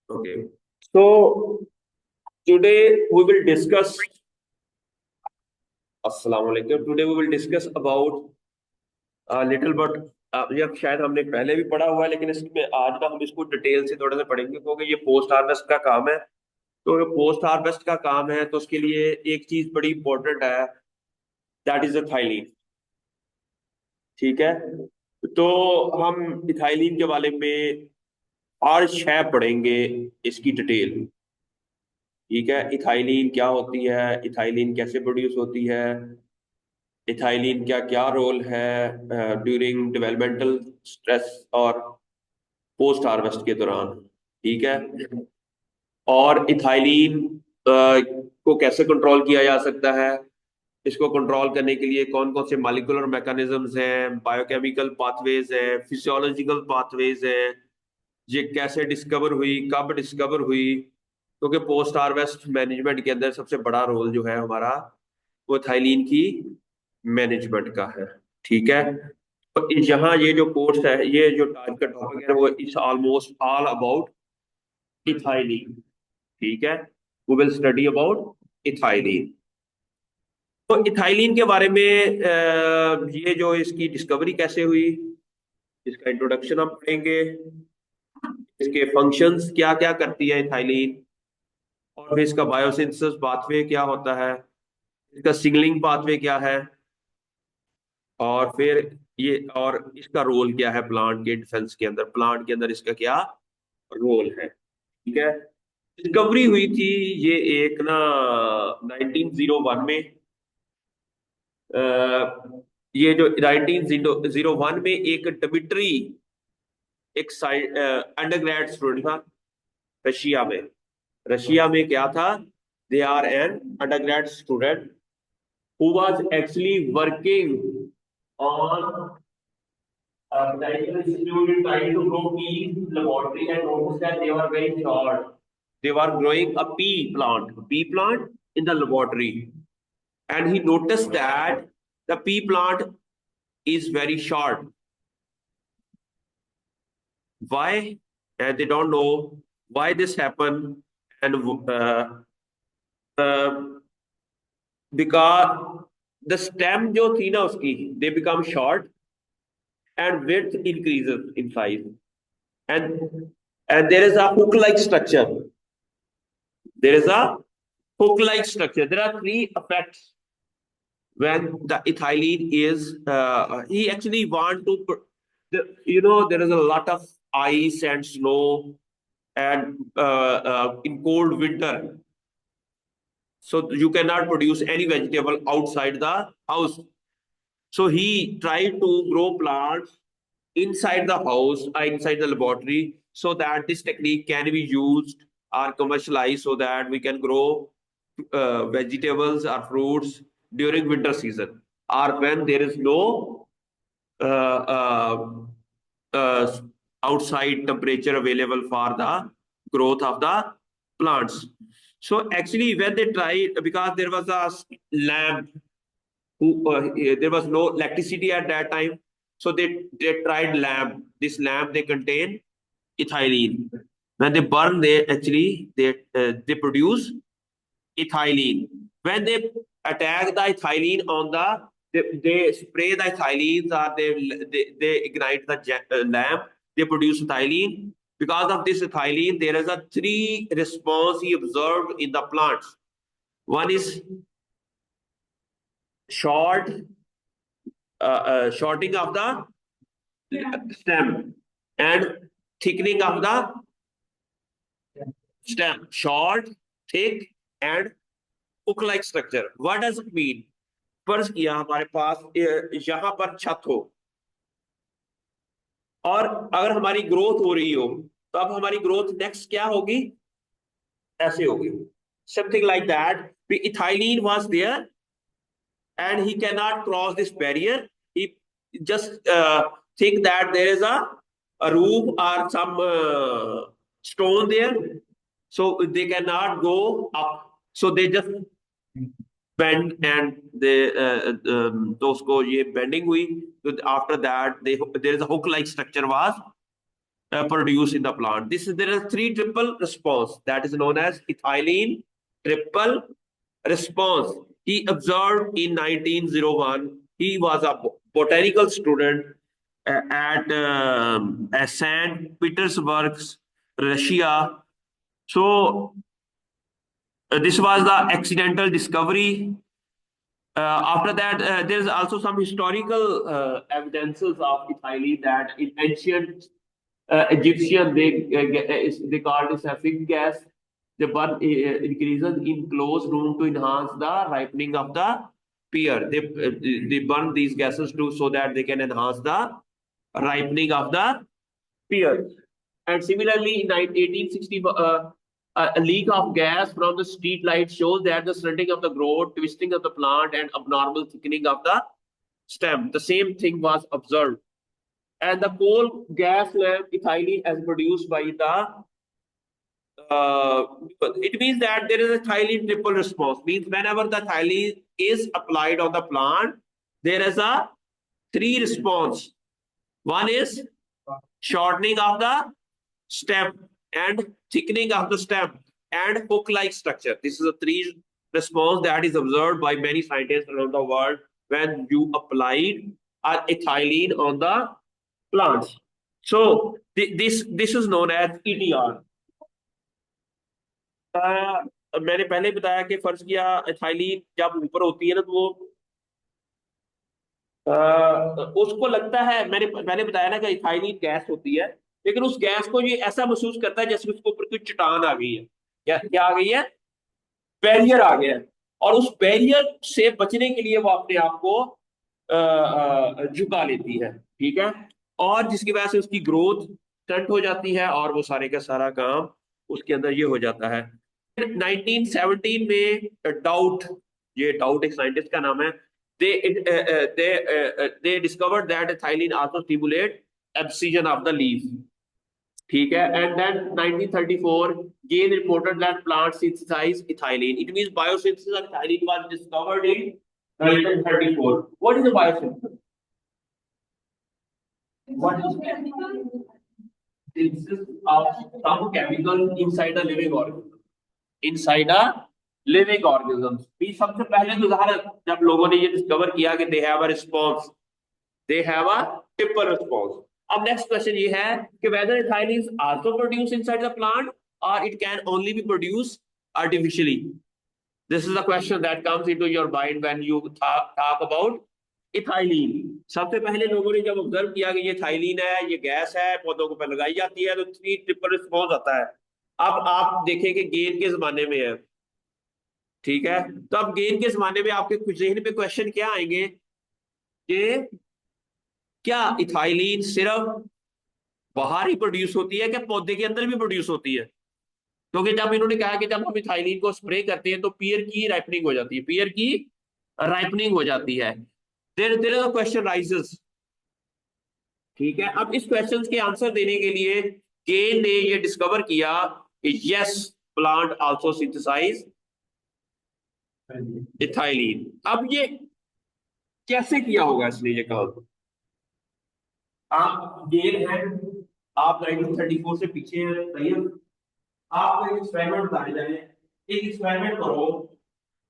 Okay. So today we will discuss. Assalamu alaikum. Today we will discuss about little but ये शायद हमने पहले भी पढ़ा हुआ है, लेकिन इसमें आज ना हम इसको डिटेल से थोड़ा सा पढ़ेंगे क्योंकि ये पोस्ट हार्वेस्ट का काम है। तो ये पोस्ट हार्वेस्ट का काम है तो उसके लिए एक चीज बड़ी इंपॉर्टेंट है, दैट इज इथाइलिन। ठीक है। तो हम इथाइलिन के बारे में हर शय पढ़ेंगे, इसकी डिटेल। ठीक है, इथाइलिन क्या होती है, इथाइलिन कैसे प्रोड्यूस होती है, इथाइलिन क्या क्या रोल है ड्यूरिंग डेवलपमेंटल स्ट्रेस और पोस्ट हार्वेस्ट के दौरान। ठीक है। और इथाइलिन को कैसे कंट्रोल किया जा सकता है, इसको कंट्रोल करने के लिए कौन कौन से मॉलिक्यूलर मैकेनिज्म्स हैं, बायोकेमिकल पाथवेज हैं, फिजियोलॉजिकल पाथवेज हैं, ये कैसे डिस्कवर हुई, कब डिस्कवर हुई। क्योंकि पोस्ट हार्वेस्ट मैनेजमेंट के अंदर सबसे बड़ा रोल जो है हमारा, वो थाइलीन की मैनेजमेंट का है। ठीक है। तो यहाँ ये जो कोर्स है, ये जो आज का टॉपिक है, वो it's almost all about ethylene. ठीक है। We will study about ethylene. तो इथाइलीन के बारे में ये जो इसकी डिस्कवरी कैसे हुई, इसका इंट्रोडक्शन हम पढ़ेंगे। इसके फंक्शंस क्या क्या करती है इथाइलीन, और फिर इसका बायोसिंथेसिस पाथवे क्या होता है, इसका सिग्नलिंग पाथवे क्या है, और फिर ये और इसका रोल क्या है प्लांट के डिफेंस के अंदर, प्लांट के अंदर इसका क्या रोल है। ठीक है। डिस्कवरी हुई थी ये एक ना 1901 में। ये जो 1901 में एक डमिट्री, एक अंडरग्रेड स्टूडेंट था रशिया में। रशिया में क्या था, they are an undergrad student who was actually working on medical institute trying to grow peas in laboratory, and noticed that they were very short. They were growing a pea plant in the laboratory, and he noticed that the pea plant is very short. Why? And they don't know why this happened, and uh, because the stem जो थी ना उसकी, they become short and width increases in size, and there is a hook like structure. There is a hook like structure. There are three effects when the ethylene is he actually want to there is a lot of ice and snow, and in cold winter, so you cannot produce any vegetable outside the house. So he tried to grow plants inside the house, inside the laboratory, so that this technique can be used or commercialized, so that we can grow vegetables or fruits during winter season, or when there is no uh, uh, uh, outside temperature available for the growth of the plants. So actually, when they tried, because there was a lamp there was no electricity at that time, so they tried lamp. This lamp, they contain ethylene. When they burn, they produce ethylene. When they attack the ethylene on they spray the ethylene, or they ignite the lamp, they produce ethylene. Because of this ethylene, there is a three response he observed in the plants. One is short shorting of the stem, and thickening of the stem. Short, thick, and hook like structure. What does it mean? फर्ज किया हमारे पास यहाँ पर छत हो, और अगर हमारी ग्रोथ हो रही हो, तो अब हमारी ग्रोथ नेक्स्ट क्या होगी, ऐसे होगी, something like that. Ethylene was there and he cannot cross this barrier. He just think that there is a roof or some stone there, so they cannot go up. So they just bend, and they तो उसको ये bending हुई, तो after that there is a hook like structure was produced in the plant. There is three triple response that is known as ethylene triple response. He observed in 1901. He was a botanical student at St. Petersburg, Russia. So this was the accidental discovery. After that, there is also some historical evidences of ethylene that in ancient Egyptian, they called this a fig gas. They burn increases in closed room to enhance the ripening of the pear. They burn these gases too so that they can enhance the ripening of the pear. And similarly, in 1860, a leak of gas from the street light shows that the stunting of the growth, twisting of the plant, and abnormal thickening of the stem. The same thing was observed. And the coal gas lamp ethylene as produced by the uh, it means that there is a ethylene triple response. Means whenever the ethylene is applied on the plant, there is a three response. One is shortening of the stem and thickening of the stem and hook-like structure. This is a three response that is observed by many scientists around the world when you applied ethylene on the plants. So this is known as ETR. मैंने पहले बताया कि फर्ज किया ethylene जब ऊपर होती है ना तो वो उसको लगता है, मैंने पहले बताया ना कि इथाइलिन गैस होती है, लेकिन उस गैस को ये ऐसा महसूस करता है जैसे उसके ऊपर कोई चट्टान आ गई है। क्या आ गई है? बैरियर आ गया है। और उस बैरियर से बचने के लिए वो अपने आप को झुका लेती है। ठीक है। और जिसकी वजह से उसकी ग्रोथ स्टंट हो जाती है और वो सारे का सारा काम उसके अंदर ये हो जाता है। 1917 में डाउट, ये डाउट एक साइंटिस्ट का नाम है, they discovered that ethylene also stimulate abscission of the leaf. ठीक है। And then 1934 Gain reported that plants synthesize ethylene. It means biosynthesis of ethylene was discovered in 1934. What is a biosynthesis? What is synthesis of some chemical inside a living organism? Inside a living organism. भी सबसे पहले तो उदाहरण जब लोगों ने ये discover किया कि they have a response, they have a triple response. अब नेक्स्ट क्वेश्चन ये है कि whether ethylene is also produced inside the plant or it can only be produced artificially. This is the question that comes into your mind when you talk about ethylene. सबसे पहले लोगों ने जब observe किया कि ये थाइलिन है, ये गैस है, पौधों को लगाई जाती है तो थ्री ट्रिपल रिस्पॉन्स आता है। अब आप देखें कि गेन के जमाने में है। ठीक है। तो अब गेन के जमाने में आपके कुछ जहन पे क्वेश्चन क्या आएंगे कि क्या इथाइलिन सिर्फ बाहर ही प्रोड्यूस होती है, क्या पौधे के अंदर भी प्रोड्यूस होती है? क्योंकि जब इन्होंने कहा कि जब हम इथाइलिन को स्प्रे करते हैं तो पियर की राइपनिंग हो जाती है, पियर की राइपनिंग हो जाती है। There is a question rises. ठीक है। अब इस क्वेश्चन के आंसर देने के लिए गेन ने ये डिस्कवर किया कि yes, plant also synthesize ethylene. अब ये कैसे किया होगा इसने ये काम? आप गेन है, आप 1934 से पीछे हैं, सही है। आपको एक एक्सपेरिमेंट बताने जाए, एक एक्सपेरिमेंट करो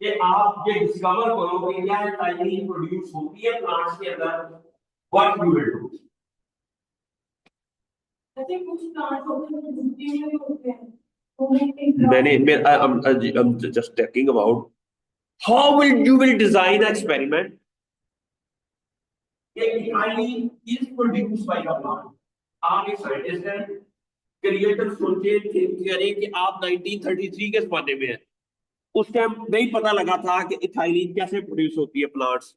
कि आप ये डिस्कवर करो कि क्या इथाइलिन प्रोड्यूस होती है प्लांट्स के अंदर। What you will do? ऐसे कुछ प्लांट्स होते हैं जो मिट्टी में होते हैं। I'm just talking about how you will design an experiment. Ethylene is produced by the plant. आप एक साइंटिस्ट हैं, क्रिएटर सोचे थे कि आप 1933 के जमाने में हैं, उस टाइम नहीं पता लगा था कि इथाइलिन कैसे प्रोड्यूस होती है plants.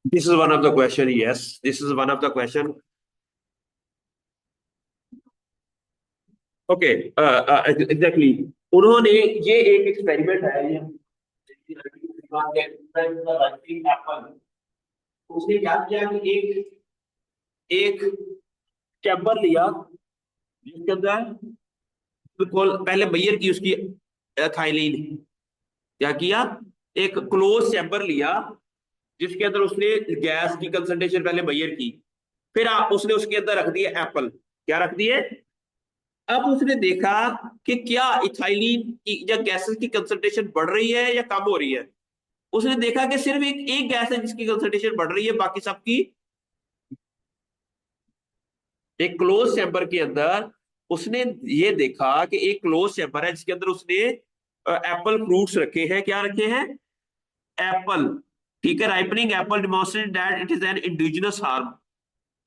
This is one of the question. Yes, this is one of the question. Okay, exactly. उन्होंने ये एक एक्सपेरिमेंट है, ये उसने क्या किया कि एक चैम्बर लिया जिसके अंदर बिल्कुल पहले मैयर की उसकी थाइलिन। क्या किया? एक क्लोज चैम्बर लिया जिसके अंदर उसने गैस की कंसंट्रेशन पहले मेजर की, फिर उसने उसके अंदर रख दिया एप्पल। क्या रख दिए? अब उसने देखा कि क्या इथाइलिन की या गैसेस की कंसंट्रेशन बढ़ रही है या कम हो रही है। उसने देखा कि सिर्फ एक एक गैस है जिसकी कंसंट्रेशन बढ़ रही है, बाकी सबकी। एक क्लोज चैम्बर के अंदर उसने ये देखा कि एक क्लोज चैम्बर है जिसके अंदर उसने एप्पल फ्रूट्स रखे हैं। क्या रखे हैं? एप्पल। ठीक है, ripening Apple demonstrate that it is an indigenous harm.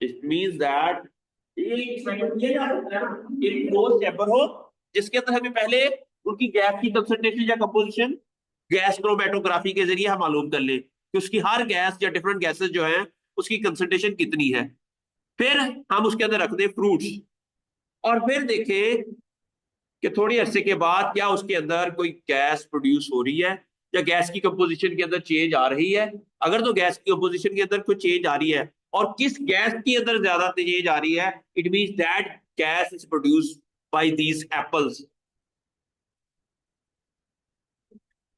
It means that ये एक्सपेरिमेंट किया जा सकता है ना, एक क्लोज चैम्बर हो जिसके अंदर हमें पहले उनकी गैस की कंसंट्रेशन या कंपोजिशन गैस क्रोमेटोग्राफी के जरिए हम मालूम कर लें कि उसकी हर गैस या डिफरेंट गैसेस जो है उसकी कंसंट्रेशन कितनी है। फिर हम उसके अंदर रख दें फ्रूट्स, और फिर देखें कि थोड़ी अरसे के बाद क्या उसके अंदर कोई गैस प्रोड्यूस हो रही है या गैस की कंपोजिशन के अंदर चेंज आ रही है। अगर तो गैस की कंपोजिशन के अंदर कोई चेंज आ रही है और किस गैस के अंदर ज्यादा चेंज आ रही है, it means that gas is produced by these apples.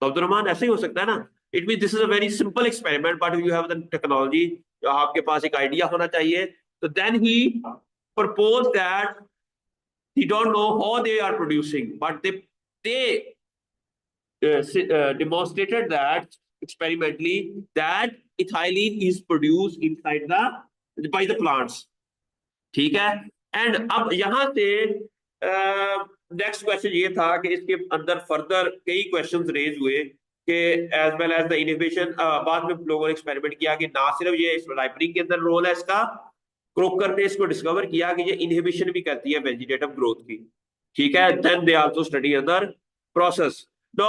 तो अब्दुलरहमान, ऐसे ही हो सकता है ना। It mean this is a very simple experiment, but you have the technology, आपके पास एक आइडिया होना चाहिए। तो then he propose that he don't know how they are producing, but they demonstrated that experimentally that ethylene is produced inside the by the plants. ठीक है। And अब यहां से नेक्स्ट क्वेश्चन ये था कि इसके अंदर फर्दर कई क्वेश्चंस रेज हुए कि as well as the inhibition, बाद में लोगों ने एक्सपेरिमेंट किया कि ना सिर्फ ये इस राइपनिंग के अंदर रोल है इसका, क्रोकर ने इसको डिस्कवर किया कि ये इनहिबिशन भी करती है वेजिटेटिव ग्रोथ की। ठीक है, then they also study other process no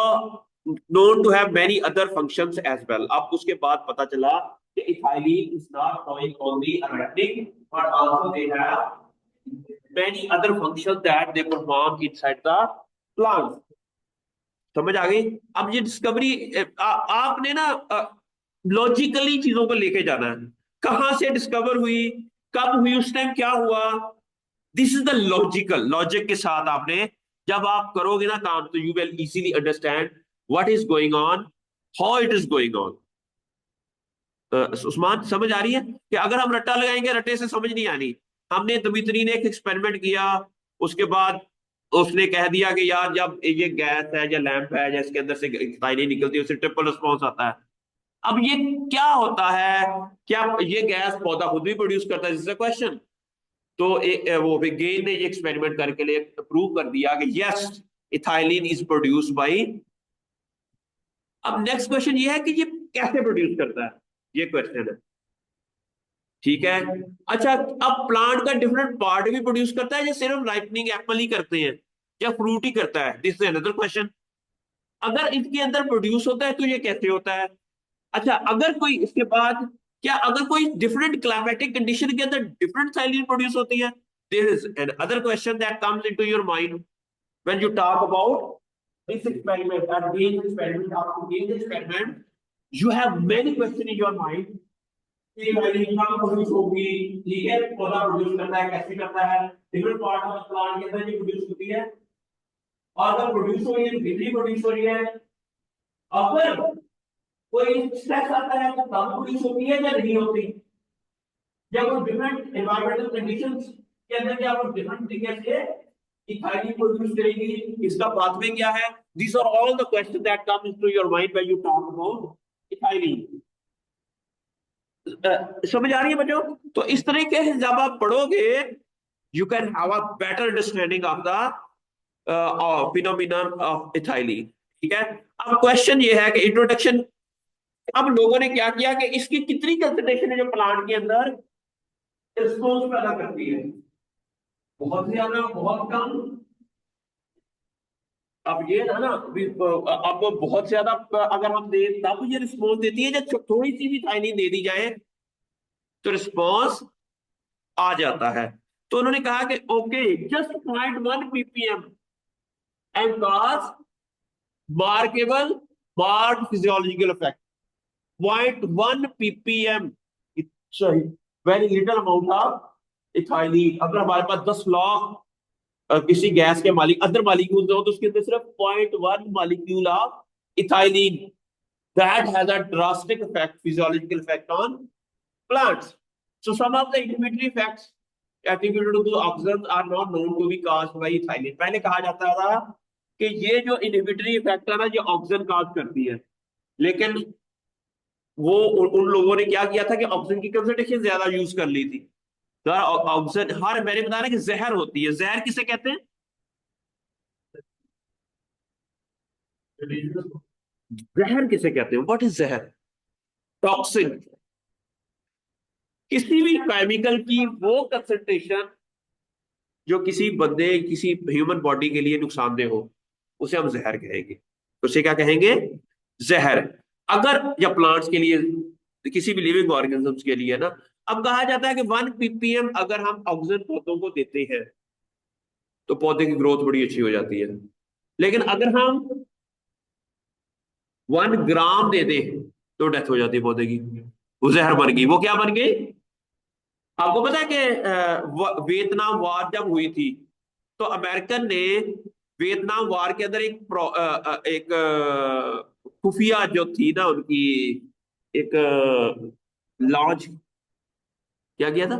known to have many other functions as well। अब उसके बाद पता चला कि ethylene is not only only a ripening, but also they have many other functions that they perform inside the plant। समझ आ गई? अब ये डिस्कवरी आपने ना लॉजिकली चीजों को लेके जाना है। कहां से डिस्कवर हुई, कब हुई, उस टाइम क्या हुआ, this is the logical logic के साथ आपने जब आप करोगे ना काम, तो you will easily understand what is going on, how it is going on. Usman, समझ आ रही है कि अगर हम रट्टा लगाएंगे रट्टे से समझ नहीं आनी। हमने दमित्री ने एक एक्सपेरिमेंट किया, उसके बाद उसने कह दिया कि यार जब ये गैस है या लैंप है या इसके अंदर से इथाइलिन निकलती है उससे ट्रिपल रिस्पॉन्स आता है। अब ये क्या होता है, क्या ये गैस पौधा खुद भी प्रोड्यूस करता है, दिस इज अ क्वेश्चन। तो वो गेन ने ये एक्सपेरिमेंट करके लिए प्रूव कर दिया कि yes, ethylene is produced bye. अब नेक्स्ट क्वेश्चन ये है कि ये कैसे प्रोड्यूस करता है, ये क्वेश्चन है। ठीक है। अच्छा, अब प्लांट का डिफरेंट पार्ट भी प्रोड्यूस करता है या सिर्फ राइपनिंग एप्पल ही करते हैं या फ्रूट ही करता है, दिस इज अनदर क्वेश्चन। अगर इसके अंदर प्रोड्यूस होता है तो ये कैसे होता है? अच्छा, अगर कोई इसके बाद, क्या अगर कोई डिफरेंट क्लाइमेटिक कंडीशन के अंदर डिफरेंट साइलिन प्रोड्यूस होती है, there is an other question that comes into your mind when you talk about this experiment और गेन एक्सपेरिमेंट। आपको gain experiment you have many question in your mind कि साइलिन कब produce होगी, ठीक है, पौधा प्रोड्यूस करता है, कैसे करता है, डिफरेंट पार्ट ऑफ प्लांट के अंदर ये प्रोड्यूस होती है, और अगर प्रोड्यूस हो रही है बिजली प्रोड्यूस हो रही है, अगर कोई स्ट्रेस आता है तो कम प्रोड्यूस होती है या नहीं होती, या कोई डिफरेंट एनवायरमेंटल कंडीशंस के अंदर क्या वो डिफरेंट तरीके से इथाइलिन प्रोड्यूस करेगी, इसका पाथवे क्या है। These are all the question that come into your mind when you talk about ethylene. समझ आ रही है बच्चों? तो इस तरीके से जब आप पढ़ोगे you can have a better understanding of the phenomenon of ethylene. ठीक है। अब क्वेश्चन ये है कि इंट्रोडक्शन, अब लोगों ने क्या किया कि इसकी कितनी कंसंट्रेशन है जो प्लांट के अंदर रिस्पॉन्स पैदा करती है, बहुत ज्यादा, बहुत कम। अब ये है ना, अब बहुत ज्यादा अगर हम दे तब ये रिस्पॉन्स देती है, जब थोड़ी सी भी थाइनिन दे दी जाए तो रिस्पॉन्स आ जाता है। तो उन्होंने कहा कि okay, just 0.1 ppm and cause markable marked physiological effect. 0.1 ppm, it's very little amount of ethylene. अगर हमारे पास 10 लाख किसी गैस के मालिक अदर मालिक्यूल हो तो उसके अंदर सिर्फ 0.1 molecule of ethylene that has a drastic effect, physiological effect on plants. So some of the inhibitory effects attributed to oxygen are not known to be caused by ethylene. पहले कहा जाता था कि ये जो इनहिबिटरी इफेक्ट है ना ये ऑक्सीजन काज करती है, लेकिन वो उन लोगों ने क्या किया था कि ऑक्सीजन की कंसंट्रेशन ज्यादा यूज कर ली थी। तो ऑक्सीजन, हर मैंने बताया ना कि जहर होती है। जहर किसे कहते हैं? जहर किसे कहते हैं? व्हाट इज जहर? टॉक्सिन। किसी भी केमिकल की वो कंसंट्रेशन जो किसी बंदे, किसी ह्यूमन बॉडी के लिए नुकसानदेह हो, उसे हम जहर कहेंगे। उसे क्या कहेंगे? जहर। अगर, या प्लांट्स के लिए, किसी भी लिविंग ऑर्गेनिजम्स के लिए ना, अब कहा जाता है कि 1 ppm अगर हम ऑक्सीजन पौधों को देते हैं तो पौधे की ग्रोथ बड़ी अच्छी हो जाती है। लेकिन अगर हम 1 ग्राम दे दें तो डेथ हो जाती है पौधे की। वो जहर बन गई। वो क्या बन गई? आपको पता है कि वियतनाम वार जब हुई थी तो अमेरिकन ने वियतनाम वार के अंदर एक खुफिया जो थी ना उनकी, एक लॉन्च, क्या किया था?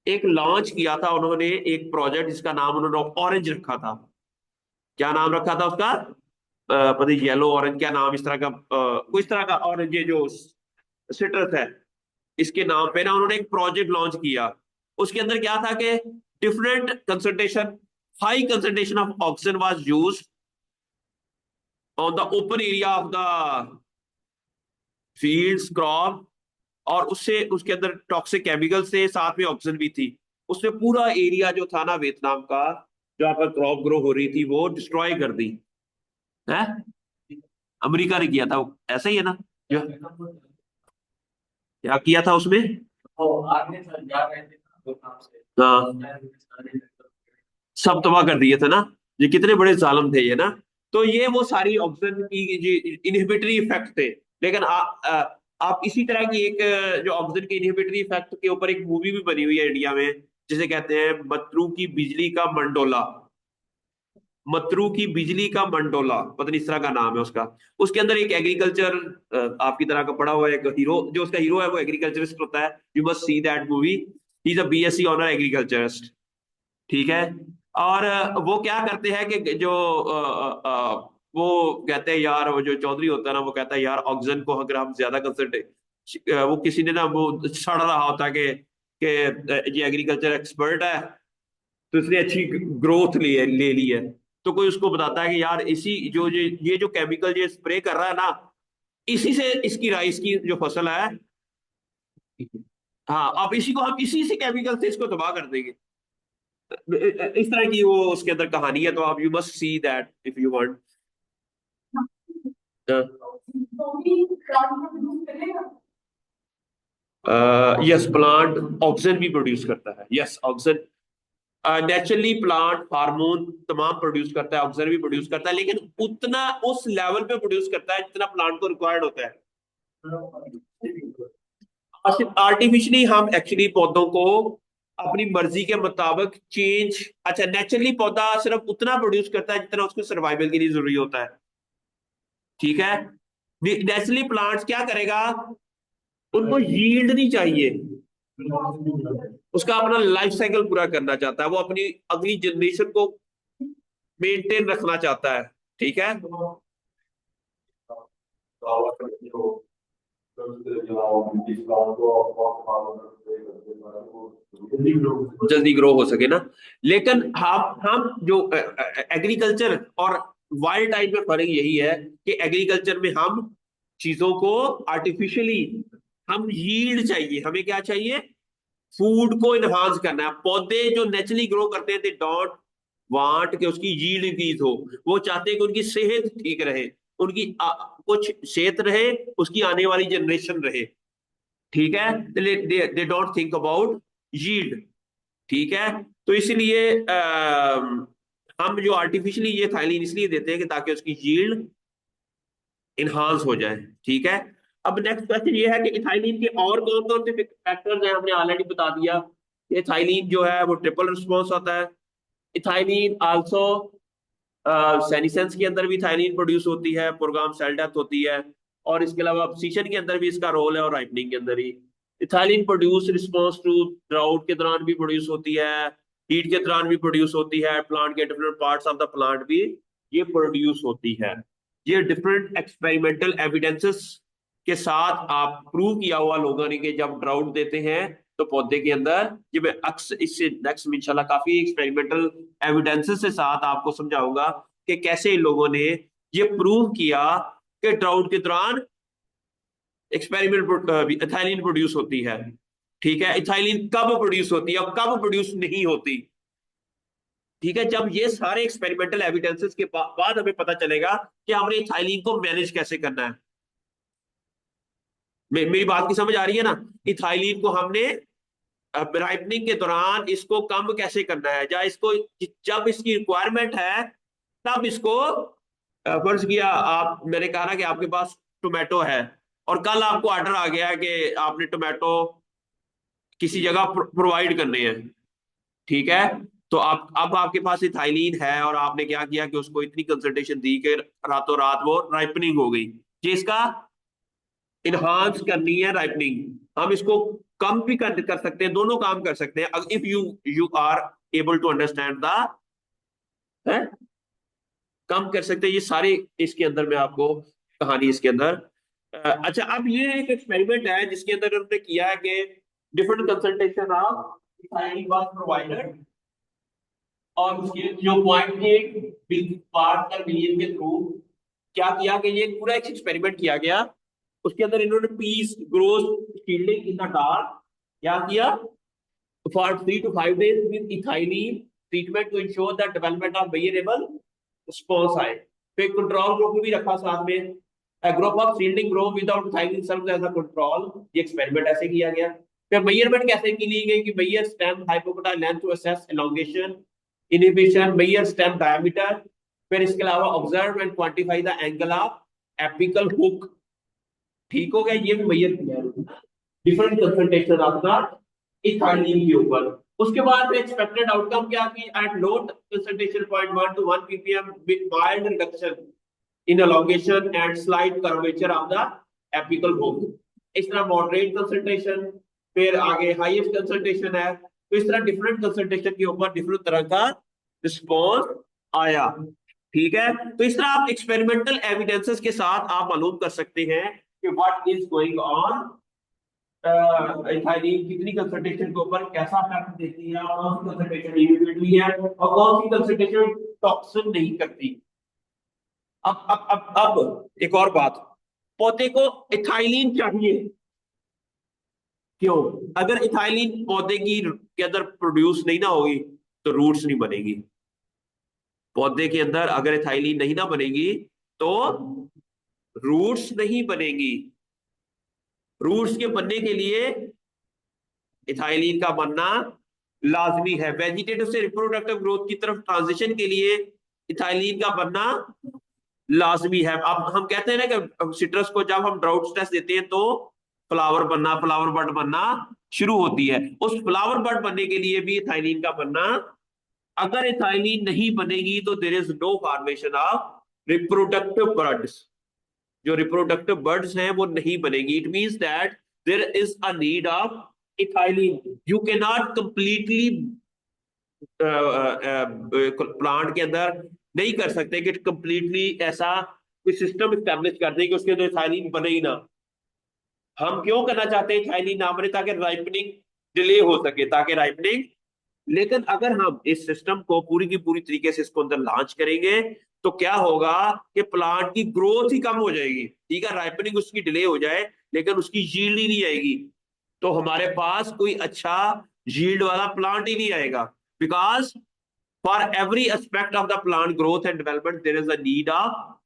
एक लॉन्च किया था उन्होंने, एक प्रोजेक्ट जिसका नाम उन्होंने ऑरेंज रखा था। क्या नाम रखा था उसका? पता नहीं, येलो ऑरेंज क्या नाम, इस तरह का कुछ तरह का ऑरेंज, ये जो सिट्रस है, इसके नाम पे ना उन्होंने एक प्रोजेक्ट लॉन्च किया। उसके अंदर क्या था कि different concentration, high concentration of oxygen was used on the open area of the fields, crop, और उससे उसके अंदर टॉक्सिक केमिकल्स थे, साथ में ऑक्सीजन भी थी। उसने पूरा एरिया जो था ना वियतनाम का, जहां पर क्रॉप ग्रो हो रही थी, वो डिस्ट्रॉय कर दी है। अमेरिका ने किया था वो, ऐसा ही है ना? जो क्या किया था उसमें? हाँ, सब तबाह कर दिए थे ना। ये कितने बड़े जालिम थे ये ना। तो ये वो सारी ऑक्सीजन की इनहिबिटरी इफेक्ट थे। लेकिन आप इसी तरह की एक जो ऑक्सीजन के इनहिबिटरी इफेक्ट के ऊपर एक मूवी भी बनी हुई है इंडिया में, जिसे कहते हैं मत्रु की बिजली का मंडोला। मत्रु की बिजली का मंडोला, पता नहीं इस तरह का नाम है उसका। उसके अंदर एक एग्रीकल्चर, आपकी तरह का पड़ा हुआ एक हीरो, जो उसका हीरो है वो एग्रीकल्चरिस्ट होता है। You must see that movie. He is a BSc honour agriculturist. ठीक है। और वो क्या करते हैं कि जो वो कहते हैं यार, वो जो चौधरी होता है ना, वो कहता है यार ऑक्सीजन को अगर हम ज्यादा कंसंट्रेट, वो किसी ने ना वो सड़ रहा होता है कि ये एग्रीकल्चर एक्सपर्ट है तो इसने अच्छी ग्रोथ ले ली है। तो कोई उसको बताता है कि यार इसी जो ये जो केमिकल ये स्प्रे कर रहा है ना, इसी से इसकी राइस की जो फसल है, हाँ, अब इसी को हम इसी से केमिकल से इसको तबाह कर देंगे। इस तरह की वो उसके अंदर कहानी है। तो आप, you must see that if you want. Yes, plant oxygen भी प्रोड्यूस करता है। Yes, oxygen naturally plant hormone तमाम प्रोड्यूस करता है, ऑक्सीजन भी प्रोड्यूस करता है, लेकिन उतना उस लेवल पे प्रोड्यूस करता है जितना प्लांट को रिक्वायर्ड होता है। आर्टिफिशियली हम एक्चुअली पौधों को अपनी मर्जी के मुताबिक चेंज, अच्छा, नेचुरली पौधा सिर्फ उतना प्रोड्यूस करता है जितना उसको सर्वाइवल के लिए जरूरी होता है। ठीक है। नेचुरली प्लांट्स क्या करेगा? उनको यील्ड नहीं चाहिए, उसका अपना लाइफ साइकिल पूरा करना चाहता है, वो अपनी अगली जनरेशन को मेंटेन रखना चाहता है। ठीक है। जल्दी ग्रो हो सके ना। लेकिन हम जो एग्रीकल्चर और वाइल्ड टाइप में फर्क यही है कि एग्रीकल्चर में हम चीजों को आर्टिफिशियली, हम यील्ड चाहिए, हमें क्या चाहिए? फूड को इनहांस करना है। पौधे जो नेचुरली ग्रो करते हैं, दे डोंट वांट कि उसकी यील्ड इंक्रीज हो। वो चाहते हैं कि उनकी सेहत ठीक रहे, उनकी कुछ सेहत रहे, उसकी आने वाली जनरेशन रहे। ठीक है। They don't think about yield. ठीक है। तो इसलिए हम जो आर्टिफिशियली ये थाइलिन इसलिए देते हैं कि ताकि उसकी यील्ड इनहांस हो जाए। ठीक है। अब नेक्स्ट क्वेश्चन ये है कि इथाइलिन के और कौन कौन से फैक्टर्स हैं? हमने ऑलरेडी बता दिया। इथाइलिन जो है वो ट्रिपल रिस्पॉन्स होता है। इथाइलिन आल्सो सेनिसेंस के अंदर भी इथाइलिन प्रोड्यूस होती है, प्रोग्राम सेल डेथ होती है, और इसके अलावा ऑब्सीशन के अंदर भी इसका रोल है, और राइपनिंग के अंदर ही ethylene produce response to drought के दौरान भी प्रोड्यूस होती है, हीट के दौरान भी प्रोड्यूस होती है, प्लांट के different parts of the plant भी ये प्रोड्यूस होती है। ये डिफरेंट एक्सपेरिमेंटल एविडेंसेस के साथ आप प्रूव किया हुआ लोगों ने कि जब ड्राउट देते हैं तो पौधे के अंदर, ये मैं अक्सर इससे नेक्स्ट में इंशाल्लाह काफी एक्सपेरिमेंटल एविडेंसेस के साथ आपको समझाऊंगा कि कैसे इन लोगों ने ये प्रूव किया कि ड्राउट के दौरान एक्सपेरिमेंट इथाइलिन प्रोड्यूस होती है। ठीक है, इथाइलिन कब प्रोड्यूस होती है और कब प्रोड्यूस नहीं होती। ठीक है, जब ये सारे एक्सपेरिमेंटल एविडेंसेस के बाद हमें पता चलेगा कि हमने इथाइलिन को मैनेज कैसे करना है। मेरी बात की समझ आ रही है ना? इथाइलिन को हमने राइपनिंग के दौरान इसको कम कैसे करना है, या इसको जब इसकी रिक्वायरमेंट है तब इसको फर्ज किया आप, मैंने कहा ना कि आपके पास टोमेटो है और कल आपको ऑर्डर आ गया कि आपने टोमेटो किसी जगह प्रोवाइड करने हैं। ठीक है, तो आप अब आपके पास इथाइलिन है और आपने क्या किया कि उसको इतनी कंसंट्रेशन दी कि रातों रात वो राइपनिंग हो गई। जिसका इनहांस करनी है राइपनिंग, हम इसको कम भी कर सकते हैं, दोनों काम कर सकते हैं if you you are able to understand the, कम कर सकते हैं। ये सारे इसके अंदर मैं आपको कहानी इसके अंदर अच्छा, अब ये एक एक्सपेरिमेंट है जिसके अंदर उन्होंने किया है कि different concentration of ethylene was provided, और उसके जो 0.8 पार्ट पर मिलियन के थ्रू क्या किया कि ये पूरा एक एक्सपेरिमेंट किया गया। उसके अंदर इन्होंने peas growth shielding in the dark क्या किया for 3 to 5 days with ethylene treatment to ensure the development of variable response आए। फिर कंट्रोल ग्रुप भी रखा साथ में, group of shielding group without ethylene serves as a control. ये experiment ऐसे किया गया। फिर मेजरमेंट कैसे की ली गई कि measure stem hypocotyl length to assess elongation, inhibition, measure stem diameter. फिर इसके अलावा observe and quantify the angle of apical hook. ठीक हो गया, ये भी मेजर किया है different concentration of the ethylene के ऊपर। उसके बाद एक्सपेक्टेड आउटकम क्या की at low concentration 0.1 to 1 ppm with mild reduction in elongation and slight curvature of the apical hook। इस तरह मॉडरेट कंसंट्रेशन, फिर आगे हाईएस्ट कंसंट्रेशन है। तो इस तरह डिफरेंट कंसंट्रेशन के ऊपर डिफरेंट तरह का रिस्पॉन्स आया। ठीक है, तो इस तरह आप एक्सपेरिमेंटल एविडेंसेस के साथ आप मालूम कर सकते हैं कि what is going on, ethylene कितनी कंसंट्रेशन के ऊपर कैसा इफेक्ट देती है, और कौन सी कंसंट्रेशन इनहिबिटरी है और कौन सी कंसंट्रेशन टॉक्सिन नहीं करती। अब एक और बात, पौधे को इथाइलिन चाहिए क्यों? अगर इथाइलिन पौधे की के अंदर प्रोड्यूस नहीं ना होगी तो रूट्स नहीं बनेगी। पौधे के अंदर अगर इथाइलिन नहीं ना बनेगी तो रूट्स नहीं बनेगी। रूट्स के बनने के लिए इथाइलिन का बनना लाजमी है। वेजिटेटिव से रिप्रोडक्टिव ग्रोथ की तरफ ट्रांजिशन के लिए इथाइलिन का बनना लाजमी है। अब हम कहते हैं ना कि सिट्रस को जब हम ड्राउट स्ट्रेस देते हैं तो फ्लावर बनना, फ्लावर बड बनना शुरू होती है। उस फ्लावर बड बनने के लिए भी इथाइलिन का बनना, अगर इथाइलिन नहीं बनेगी तो there is no formation of reproductive buds. जो रिप्रोडक्टिव बर्ड्स हैं वो नहीं बनेगी। It means that there is a need of ethylene. You can not completely plant के अंदर नहीं कर सकते कि कंप्लीटली ऐसा कोई सिस्टम स्टैब्लिश कर दे कि उसके अंदर इथाइलिन बने ही ना। हम क्यों करना चाहते हैं इथाइलिन ना बने? ताकि राइपनिंग डिले हो सके, ताकि राइपनिंग। लेकिन अगर हम इस सिस्टम को पूरी की पूरी तरीके से इसको अंदर लॉन्च करेंगे तो क्या होगा कि प्लांट की ग्रोथ ही कम हो जाएगी। ठीक है, राइपनिंग उसकी डिले हो जाए लेकिन उसकी यील्ड ही नहीं आएगी, तो हमारे पास कोई अच्छा यील्ड वाला प्लांट ही नहीं आएगा। Because for every aspect of the plant growth and development there is a need of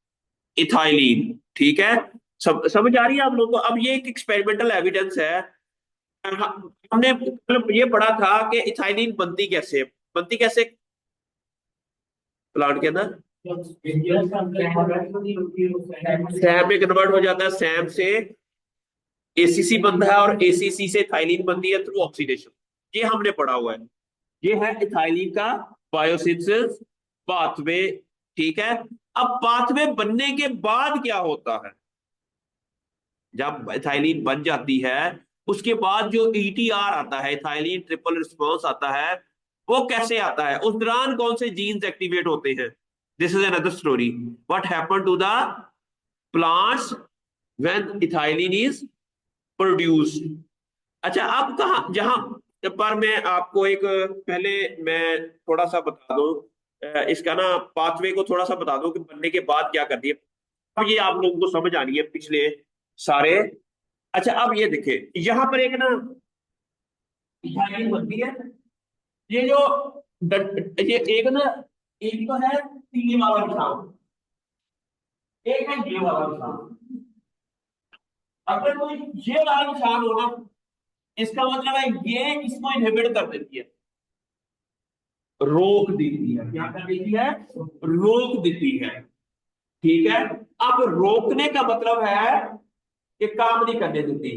ethylene. ठीक है, समझ आ रही है आप लोगों को? अब ये एक एक्सपेरिमेंटल एविडेंस है। हमने ये पढ़ा था कि इथाइलिन बनती कैसे प्लांट के अंदर? सैम में कन्वर्ट हो जाता है, सैम से एसीसी बनता है और एसीसी से इथाइलिन बनती है थ्रू ऑक्सीडेशन। ये हमने पढ़ा हुआ है। ये है इथाइलिन का बायोसिंथेसिस पाथवे ठीक है। अब पाथवे बनने के बाद क्या होता है, जब इथाइलिन बन जाती है उसके बाद जो ईटीआर आता है, इथाइलिन ट्रिपल रिस्पॉन्स आता है, वो कैसे आता है, उस दौरान कौन से जीन्स एक्टिवेट होते हैं। This is another story, what happen to the plants when ethylene is produced. अच्छा, अब कहा जहां पर मैं आपको एक पहले मैं थोड़ा सा बता दूं, इसका ना पाथवे को थोड़ा सा बता दूं कि बनने के बाद क्या करती है। अब ये आप लोगों को समझ आनी है पिछले सारे। अच्छा, अब ये देखिए यहां पर एक ना इथाइलिन बनती है, ये जो ये एक ना, एक तो है पीले वाला निशान, एक है ये वाला निशान। अगर कोई ये वाला निशान हो ना, इसका मतलब है ये इसको इनहिबिट कर देती है, रोक देती है। क्या कर देती है, रोक देती है। ठीक है। अब रोकने का मतलब है कि काम नहीं करने देती।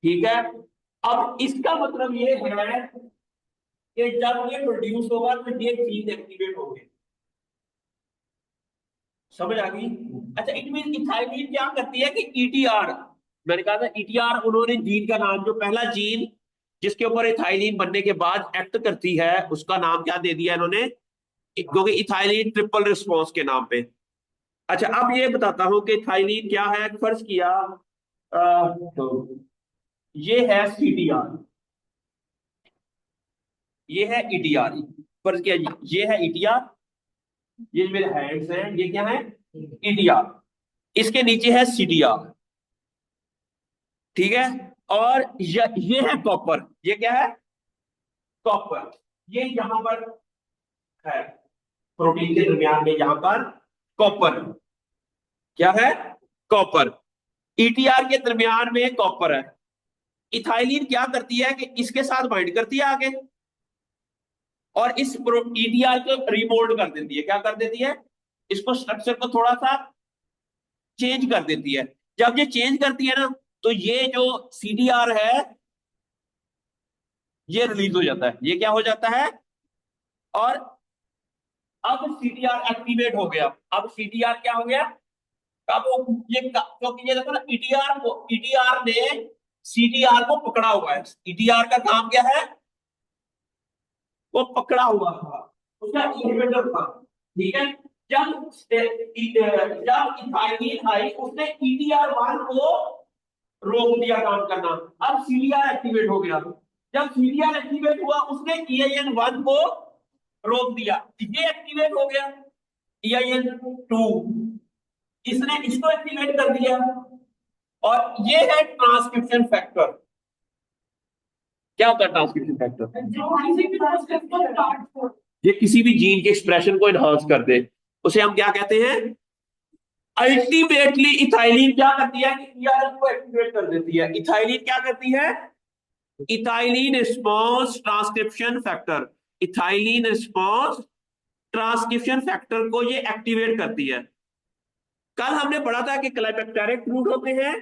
ठीक है। अब इसका मतलब ये है कि जब ये प्रोड्यूस होगा तो ये जीन एक्टिवेट होंगे। समझ आ गई। अच्छा, इट मीन इथाइलिन क्या करती है कि ईटीआर, मैंने कहा था ईटीआर, उन्होंने जीन का नाम, जो पहला जीन जिसके ऊपर इथाइलिन बनने के बाद एक्ट करती है उसका नाम क्या दे दिया इन्होंने, क्योंकि इथाइलिन ट्रिपल रिस्पॉन्स के नाम पे। अच्छा, अब ये बताता हूं कि इथाइलिन क्या है। फर्ज किया तो ये है सीटीआर, ये है ईटीआर। फर्ज किया ये है ईटीआर, ये मेरे हैंड्स हैं, ये क्या है, ईटीआर। इसके नीचे है सीटीआर। ठीक है। और ये है कॉपर, ये क्या है, कॉपर। ये यहां पर है प्रोटीन के दरमियान में, यहां पर कॉपर, क्या है, कॉपर। ईटीआर के दरमियान में कॉपर है। इथाइलिन क्या करती है कि इसके साथ बाइंड करती है आगे, और इस ईटीआर को रिमोल्ड कर देती है। क्या कर देती है, इसको स्ट्रक्चर को थोड़ा सा चेंज कर देती है। जब ये चेंज करती है ना, तो ये जो सीडीआर है ये रिलीज हो जाता है, ये क्या हो जाता है, और अब सीडीआर एक्टिवेट हो गया। अब सीडीआर क्या हो गया, अब वो ये क्योंकि ये देखो ना, ईटीआर को, ईटीआर ने सीडीआर को पकड़ा हुआ है। ईटीआर का काम क्या है, वो पकड़ा हुआ था, उसका इनहिबिटर था। ठीक है। जब जब इथाइलिन आई, उसने ईटीआर वन को रोक दिया काम करना। अब सीडीआर एक्टिवेट हो गया। जब सीडीआर एक्टिवेट हुआ, उसने ईआईएन वन को रोक दिया, ये एक्टिवेट हो गया। ईआईएन टू, इसने इसको एक्टिवेट कर दिया। और ये है ट्रांसक्रिप्शन फैक्टर। क्या होता है ट्रांसक्रिप्शन फैक्टर, ये किसी भी जीन के एक्सप्रेशन को एनहांस कर दे, उसे हम क्या कहते हैं। अल्टीमेटली इथाइलिन क्या करती है कि ईआरएन को एक्टिवेट कर देती है। इथाइलिन क्या करती है, ethylene response transcription factor, ethylene response transcription factor को ये एक्टिवेट करती है। कल हमने पढ़ा था कि क्लाइमेक्टेरिक फ्रूट होते हैं,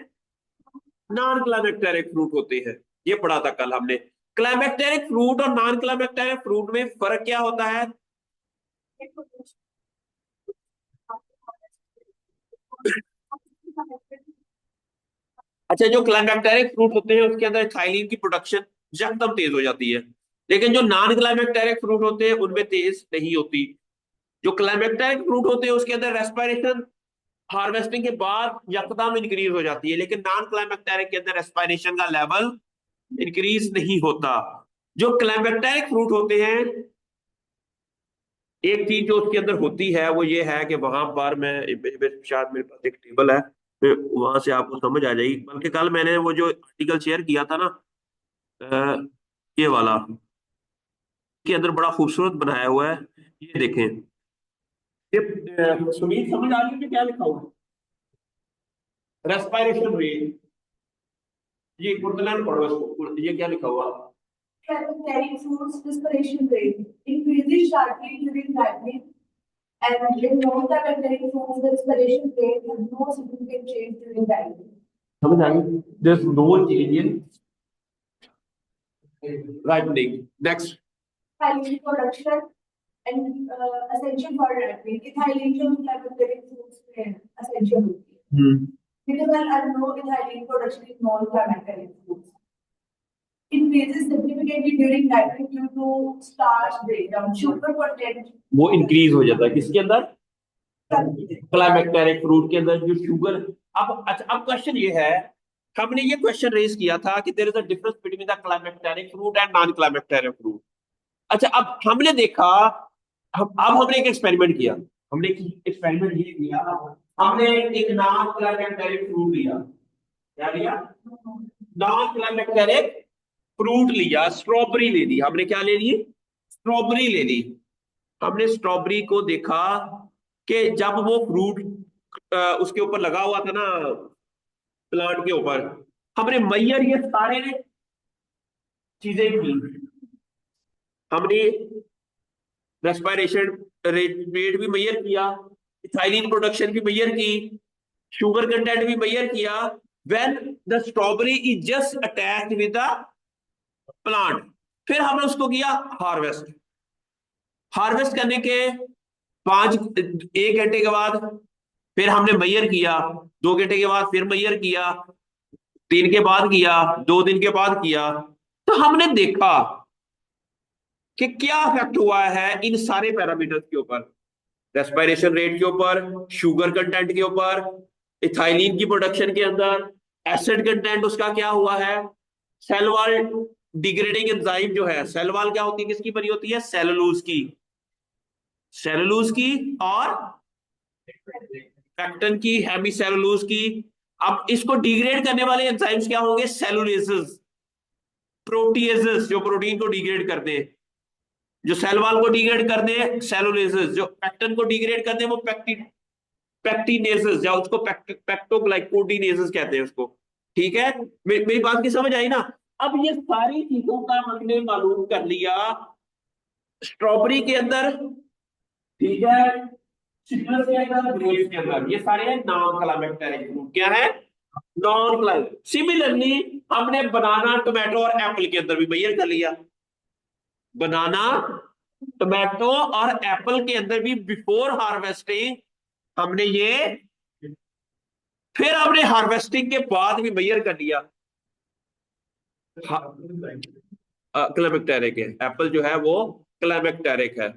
नॉन क्लाइमेक्टेरिक फ्रूट होते हैं, ये पढ़ा था कल हमने। क्लाइमेक्टेरिक फ्रूट और नॉन क्लाइमेक्टेरिक फ्रूट में फर्क क्या होता है। अच्छा, जो क्लाइमेक्टेरिक फ्रूट होते हैं उसके अंदर थाइलिन की प्रोडक्शन एकदम तेज हो जाती है, लेकिन जो नॉन क्लाइमेक्टेरिक फ्रूट होते हैं उनमें तेज नहीं होती। जो क्लाइमेक्टेरिक फ्रूट होते हैं उसके अंदर रेस्पिरेशन हार्वेस्टिंग के बाद यकदम इंक्रीज हो जाती है, लेकिन नॉन क्लाइमेक्टेरिक के अंदर रेस्पिरेशन का लेवल इंक्रीज नहीं होता। जो क्लाइमेक्टेरिक फ्रूट होते हैं, एक चीज जो उसके अंदर होती है वो ये है कि वहां पर शायद मेरे पास एक टेबल है, फिर वहां से आपको समझ आ जाएगी। बल्कि कल मैंने वो जो आर्टिकल शेयर किया था ना, अ, ये वाला, के अंदर बड़ा खूबसूरत बनाया हुआ है, ये देखें। ये सुनील समझ आ रही है कि क्या लिखा हुआ है, रेस्पिरेशन रेट। ये कुर्तलन पढ़ो इसको, ये क्या लिखा हुआ है? Carrying foods respiration rate increases sharply during diabetes, and in non-carrying foods the respiration rate has no significant change during diabetes. समझ आ गई? There's no change in ripening. Next. High production and essential for ripening. Ethylene जो climacteric fruits में essential होती है. Because I know ethylene production in non-climacteric fruits. Increases significantly during ripening due to starch breakdown. Sugar content वो increase हो जाता है किसके अंदर? क्लाइमेक्टेरिक फ्रूट के अंदर जो शुगर. अब अच्छा, अब क्वेश्चन ये है, हमने ये क्वेश्चन रेज किया था कि there is a difference between the climacteric fruit and non climacteric fruit. अच्छा, अब हमने देखा, अब हमने एक एक्सपेरिमेंट किया. हमने एक एक्सपेरिमेंट ये किया, हमने एक नॉन क्लाइमेक्टेरिक फ्रूट लिया. क्या लिया? नॉन क्लाइमेक्टेरिक फ्रूट लिया. स्ट्रॉबेरी ले ली हमने. क्या ले ली? स्ट्रॉबेरी ले ली. हमने स्ट्रॉबेरी को देखा कि जब वो फ्रूट उसके ऊपर लगा हुआ था ना, प्लांट के ऊपर, हमने मैयर ये सारे चीजें की. हमने रेस्पिरेशन रेट भी मैयर किया, इथाइलिन प्रोडक्शन भी मैयर की, शुगर कंटेंट भी मैयर किया. When the strawberry is just attached with the plant, फिर हमने उसको किया हार्वेस्ट. हार्वेस्ट करने के 1 घंटे के बाद फिर हमने मैयर किया, 2 घंटे के बाद फिर मैयर किया, 3 के बाद किया, 2 दिन के बाद किया. तो हमने देखा कि क्या इफेक्ट हुआ है इन सारे पैरामीटर्स के ऊपर. रेस्पिरेशन रेट के ऊपर, शुगर कंटेंट के ऊपर, इथाइलिन की प्रोडक्शन के अंदर, एसिड कंटेंट उसका क्या हुआ है, सेल वॉल डिग्रेडिंग एंजाइम जो है, सेल वॉल क्या होती है, किसकी बनी होती है? सेलुलोज की. सेलुलोज की और पेक्टिन की, हेमीसेलुलोज की. अब इसको डिग्रेड करने वाले एंजाइम्स क्या होंगे? सेलुलेसेस, प्रोटीएसेस जो प्रोटीन को डिग्रेड करते हैं. जो सेल वॉल को डिग्रेड करते हैं सेलुलेसेस, जो पेक्टिन को डिग्रेड करते हैं वो पेक्टिनेसेस, या उसको पेक्टोग्लाइकोडिनेसेस कहते हैं उसको. ठीक है, मेरी बात की समझ आई ना? अब ये सारी चीजों का हमने मालूम कर लिया स्ट्रॉबेरी के अंदर. ठीक है, सिट्रस के अंदर, ग्रेप्स के अंदर, ये सारे हैं नॉन क्लाइमेक्टेरिक फ्रूट. क्या है? Non climacteric. सिमिलरली हमने बनाना, टोमेटो और एप्पल के अंदर भी मैयर कर लिया. बनाना, टोमेटो और एप्पल के अंदर भी बिफोर हार्वेस्टिंग हमने ये, फिर हमने हार्वेस्टिंग के बाद भी मैयर कर लिया. क्लाइमेक्टेरिक है एप्पल जो है वो, क्लाइमेक्टेरिक है.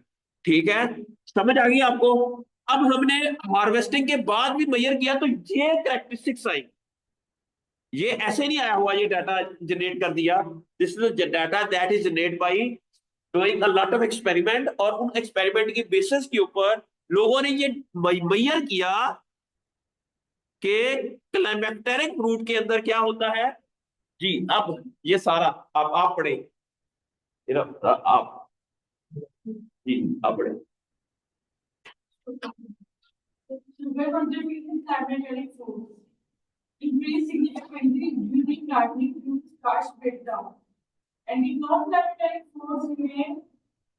ठीक है, समझ आ गई आपको? अब हमने हार्वेस्टिंग के बाद भी मैयर किया तो ये कैरेक्टरिस्टिक्स आई. ये ऐसे नहीं आया हुआ, ये डाटा जनरेट कर दिया. This is data that is generate by doing a lot of experiment, और उन एक्सपेरिमेंट की बेसिस के ऊपर लोगों ने ये मैयर किया कि क्लाइमेक्टेरिक फ्रूट के अंदर क्या होता है. जी, अब ये सारा आप पढ़े, आप जी आप पढ़े. sugar content in climacteric fruits increase significantly during ripening due to starch breakdown. And in non-climacteric fruits में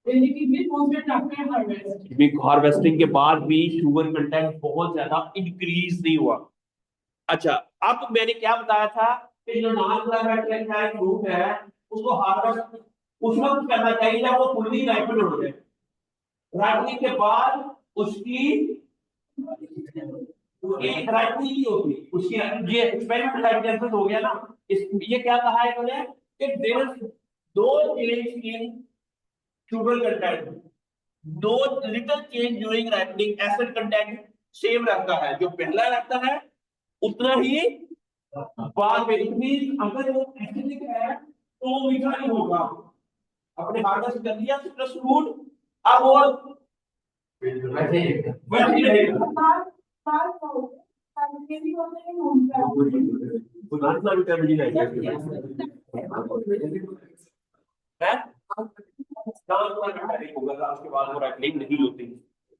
relatively constant after harvest. Harvesting के बाद भी शुगर कंटेंट बहुत ज्यादा इंक्रीज नहीं हुआ. अच्छा, अब मैंने क्या बताया था कि जो नॉन क्लाइमेक्टेरिक फ्रूट है उसको हार्वेस्ट उस वक्त करना चाहिए जब वो फुल्ली राइपन हो जाए. राइपनिंग के बाद उसकी एक राइपनिंग नहीं होती उसकी. ये एक्सपेरिमेंटल एविडेंस हो गया ना. ये क्या कहा है इन्होंने कि देयर इज दो चेंज इन शुगर कंटेंट, दो little change during ripening. Acid content same रहता है, जो पहला रहता है उतना ही बाद में. अगर वो एसिडिक है तो वो मीठा नहीं होगा. अपने हार्वेस्ट कर लिया सिट्रस फ्रूट, अब वो वैसे ही रहेगा. उसके बाद वो राइपनिंग नहीं होती.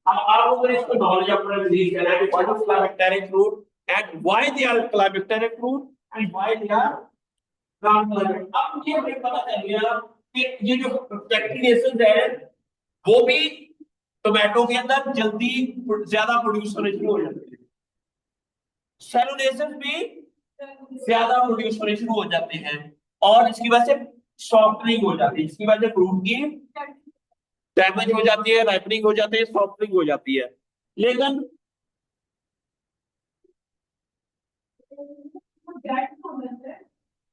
अब आप अगर इसको नॉलेज अपना रिलीज करना है कि what is climacteric fruit and why they are climacteric fruit and why they are non climacteric. अब ये हमें पता चल गया कि ये जो पेक्टिनेसेस है वो भी टोमेटो के अंदर जल्दी ज्यादा प्रोड्यूस होने शुरू हो जाते हैं. सेलुलेसेस भी ज्यादा प्रोड्यूस होने शुरू हो जाते हैं, और इसकी वजह से सॉफ्टनिंग हो जाती है, इसकी वजह से फ्रूट की डैमेज हो जाती है, राइपनिंग हो जाती है, सॉफ्टनिंग हो जाती है। लेकिन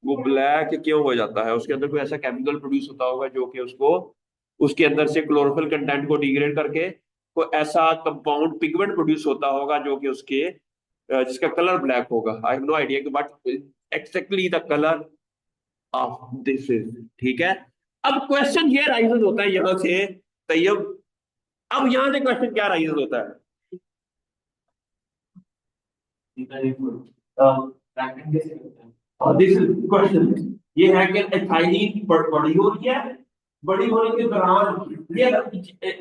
वो ब्लैक क्यों हो जाता है? उसके अंदर कोई ऐसा केमिकल प्रोड्यूस होता होगा जो कि उसको, उसके अंदर से क्लोरोफिल कंटेंट को डिग्रेड करके कोई ऐसा कंपाउंड पिगमेंट प्रोड्यूस होता होगा जो कि उसके जिसका कलर ब्लैक होगा। I have no idea but exactly the colour of this is, ठीक है। अब क्वेश्चन ये राइजेस होता है यहां से तैयब, अब यहां से क्वेश्चन क्या राइजेस होता है? दिस क्वेश्चन ये है कि एथाइलिन बड़ी हो रही है, बड़ी होने के दौरान ये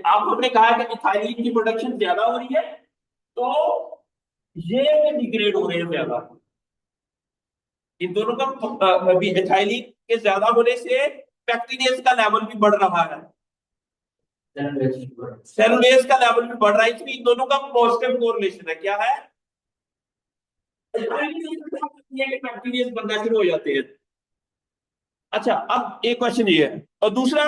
आप हमने कहा कि एथाइलिन की प्रोडक्शन ज्यादा हो रही है, तो ये डिग्रेड हो रहे हैं ज्यादा। इन दोनों का अभी एथाइलिन के ज्यादा होने से पैक्टिनेज का लेवल भी बढ़ रहा है, सेलुलेज का लेवल भी बढ़ रहा है, इसलिए इन दोनों का पॉजिटिव कोरिलेशन है। क्या है? बैक्टीरिया बनना शुरू हो जाते हैं। अच्छा, अब एक क्वेश्चन ये है, और दूसरा,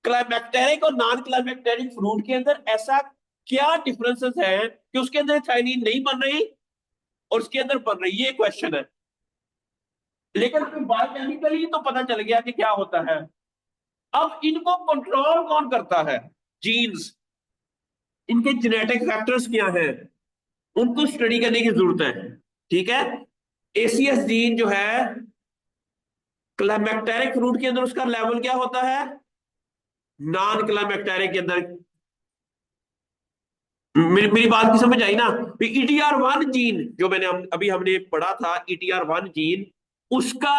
क्लाइमेक्टेरिक और नॉन क्लाइमेक्टेरिक फ्रूट के अंदर ऐसा क्या डिफरेंसेस है कि उसके अंदर एथाइलिन नहीं बन रही और उसके अंदर बन रही? ये क्वेश्चन है। लेकिन बायोकेमिकली तो पता चल गया कि क्या होता है। अब इनको कंट्रोल कौन करता है? जीन्स, इनके जेनेटिक फैक्टर्स क्या हैं, उनको स्टडी करने की जरूरत है, ठीक है। एसीएस जीन जो है क्लाइमेक्टेरिक फ्रूट के अंदर, उसका लेवल क्या होता है? नॉन क्लाइमेक्टेरिक के अंदर। मेरी बात की समझ आई ना? ईटीआर1 जीन जो मैंने अभी हमने पढ़ा था, ईटीआर1 जीन, उसका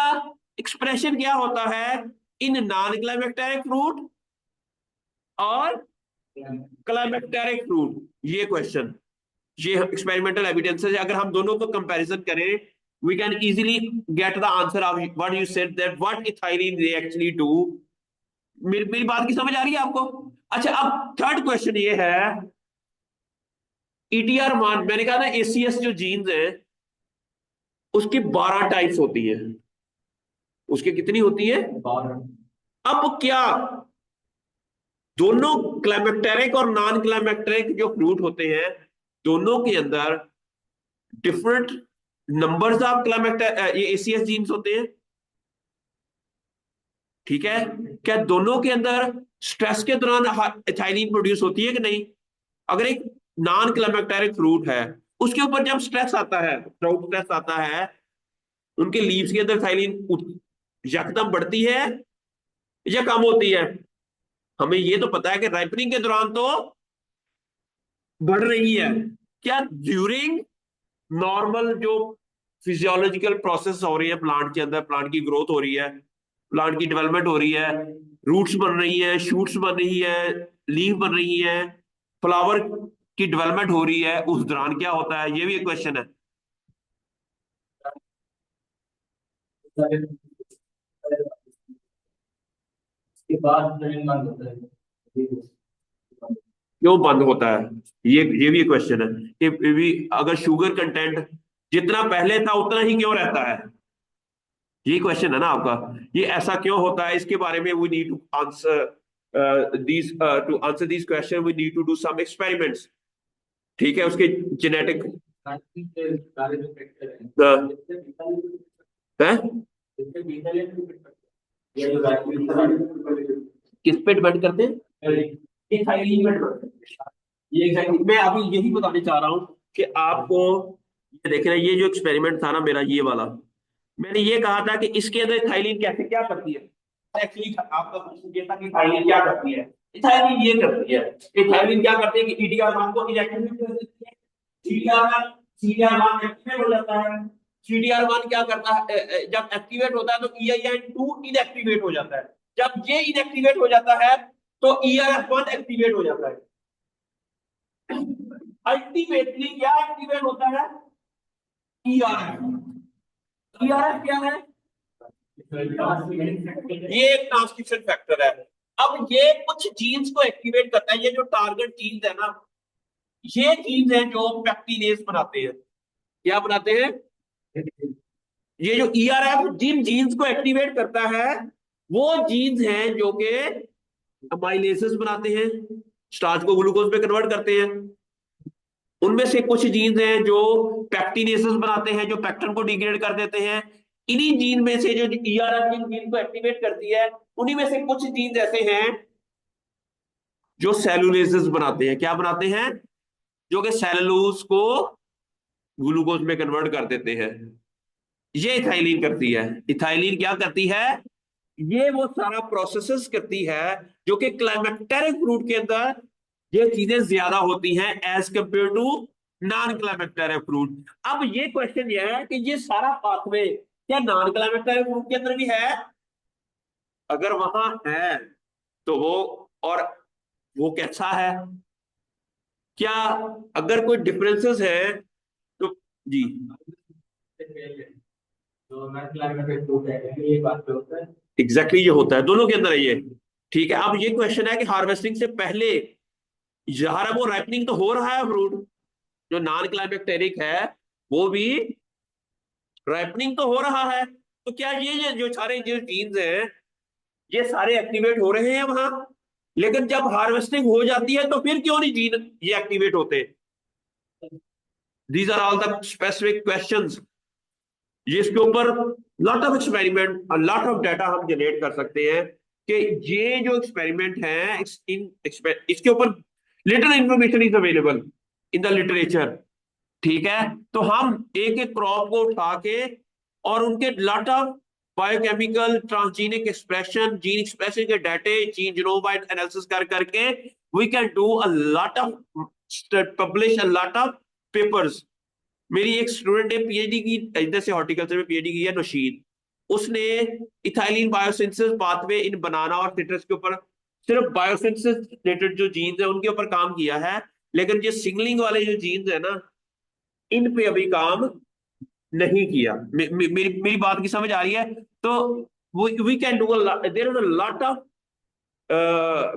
एक्सप्रेशन क्या होता है इन नॉन क्लाइमेक्टेरिक फ्रूट और क्लाइमेक्टेरिक फ्रूट? ये क्वेश्चन, ये एक्सपेरिमेंटल एविडेंस है। अगर हम दोनों को कंपैरिजन करें, we can easily get the answer of what you said, that what ethylene they actually do। मेरी बात की समझ आ रही है आपको? अच्छा, अब थर्ड क्वेश्चन ये है, ईटीआर मान, मैंने कहा ना एसीएस जो जीन्स है उसकी 12 टाइप्स होती है। उसके कितनी होती है? 12। अब क्या दोनों क्लाइमेक्टेरिक और नॉन क्लाइमेक्टेरिक जो फ्रूट होते हैं, दोनों के अंदर डिफरेंट नंबर्स ऑफ क्लाइमेक्टर ये एसीएस जीन्स होते हैं, ठीक है। क्या दोनों के अंदर स्ट्रेस के दौरान एथाइलिन प्रोड्यूस होती है कि नहीं? अगर एक नॉन क्लाइमेक्टेरिक फ्रूट है, उसके ऊपर जब स्ट्रेस आता है, ड्राउट स्ट्रेस आता है, उनके लीव्स के अंदर एथाइलिन यकदम बढ़ती है या कम होती है? हमें ये तो पता है कि राइपनिंग के दौरान तो बढ़ रही है। क्या ड्यूरिंग नॉर्मल जो फिजियोलॉजिकल प्रोसेस हो रही है प्लांट के अंदर, प्लांट की ग्रोथ हो रही है, प्लांट की डेवलपमेंट हो रही है, रूट्स बन रही है, शूट्स बन रही है, लीफ बन रही है, फ्लावर की डेवलपमेंट हो रही है, उस दौरान क्या होता है? ये भी एक क्वेश्चन है। के बाद बंद होता है, क्यों बंद होता है? ये भी क्वेश्चन है कि भी अगर शुगर कंटेंट जितना पहले था उतना ही क्यों रहता है? ये क्वेश्चन है ना आपका। ये ऐसा क्यों होता है, इसके बारे में we need to answer these, to answer these question we need to do some experiments, ठीक है। उसके जेनेटिक किस पे डिपेंड करते हैं? इथाइलिन पे डिपेंड करते हैं। ये एग्जैक्टली मैं अभी यही बताने चाह रहा हूँ कि आपको, ये देख रहे हैं, ये जो एक्सपेरिमेंट था ना मेरा, ये वाला, मैंने ये कहा था कि इसके अंदर इथाइलिन कैसे क्या करती है। एक्चुअली आपका क्वेश्चन ये था कि इथाइलिन क्या करती है। इथाइलिन ये करती है, इथाइलिन क्या करती है कि ईटीआर1 को इनएक्टिवेट कर देती है। सीडीआर1 एक्टिवेट हो जाता है। सीडीआर1 क्या करता है, जब एक्टिवेट होता है तो EIN2 इनएक्टिवेट हो जाता है। जब ये इनएक्टिवेट हो जाता है तो ERF1 एक्टिवेट हो जाता है। अल्टीमेटली क्या एक्टिवेट होता है? ERF। ERF क्या है? ये एक ट्रांसक्रिप्शन फैक्टर है। अब ये कुछ जीन्स को एक्टिवेट करता है, ये जो टारगेट जीन्स है ना, ये जीन्स है जो पैक्टिनेज बनाते हैं। क्या बनाते हैं? ये जो ERF जिन जीन्स को एक्टिवेट करता है, वो जीन्स हैं जो कि अमाइलेसेस बनाते हैं, स्टार्च को ग्लूकोज में कन्वर्ट करते हैं। उनमें से कुछ जीन्स हैं जो पैक्टिनेसेस बनाते हैं, जो पैक्टन को डिग्रेड कर देते हैं। इन्हीं जीन में से जो ईआरएफ जीन को एक्टिवेट करती है, उन्हीं में से कुछ जीन्स ऐसे हैं जो सेलुलेसेस बनाते हैं। क्या बनाते हैं? जो कि सेलुलोज को ग्लूकोज में कन्वर्ट कर देते हैं। ये इथाइलिन करती है। इथाइलिन क्या करती है? ये वो सारा प्रोसेसेस करती है जो कि क्लाइमेक्टेरिक फ्रूट के अंदर ये चीजें ज्यादा होती हैं as compare to non climacteric fruit. अब ये क्वेश्चन ये है कि ये सारा पाथवे क्या नॉन क्लाइमेक्टेरिक फ्रूट के अंदर भी है? अगर वहां है तो वो, और वो कैसा है? क्या अगर कोई डिफरेंसेस है तो जी। तो नॉन क्लाइमेटिक फ्रूट है ये बात पे होता है। एग्जैक्टली ये होता है दोनों के अंदर है ये। ठीक है, अब ये क्वेश्चन है कि हार्वेस्टिंग से पहले यार वो राइपनिंग तो हो रहा है फ्रूट, जो नॉन क्लाइमेक्टेरिक है वो भी राइपनिंग तो हो रहा है। तो क्या ये जो सारे जो जीन्स हैं ये सारे एक्टिवेट हो रहे हैं वहां? लेकिन जब हार्वेस्टिंग हो जाती है तो फिर क्यों नहीं जीन ये एक्टिवेट होते? These are all the specific questions. ये इसके ऊपर लॉट ऑफ एक्सपेरिमेंट और लॉट ऑफ डाटा हम जनरेट कर सकते हैं कि ये जो एक्सपेरिमेंट है इसके ऊपर little information is available in the literature. ठीक है, तो हम एक एक क्रॉप को उठा के और उनके lot of biochemical transgenic expression, gene expression के डाटे, जीन जीनोम एनालिसिस कर करके we can do a lot of publish a lot of papers. मेरी एक स्टूडेंट ने पीएचडी की इधर से हॉर्टिकल्चर में पीएचडी की है, नौशीन। उसने इथाइलिन बायोसिंथेसिस पाथवे इन बनाना और सिट्रस के ऊपर सिर्फ बायोसिंथेसिस रिलेटेड जो जीन्स है उनके ऊपर काम किया है। लेकिन जो सिग्नलिंग वाले जो जीन्स है ना, इन पे अभी काम नहीं किया। मेरी बात की समझ आ रही है? तो we can do there is a lot of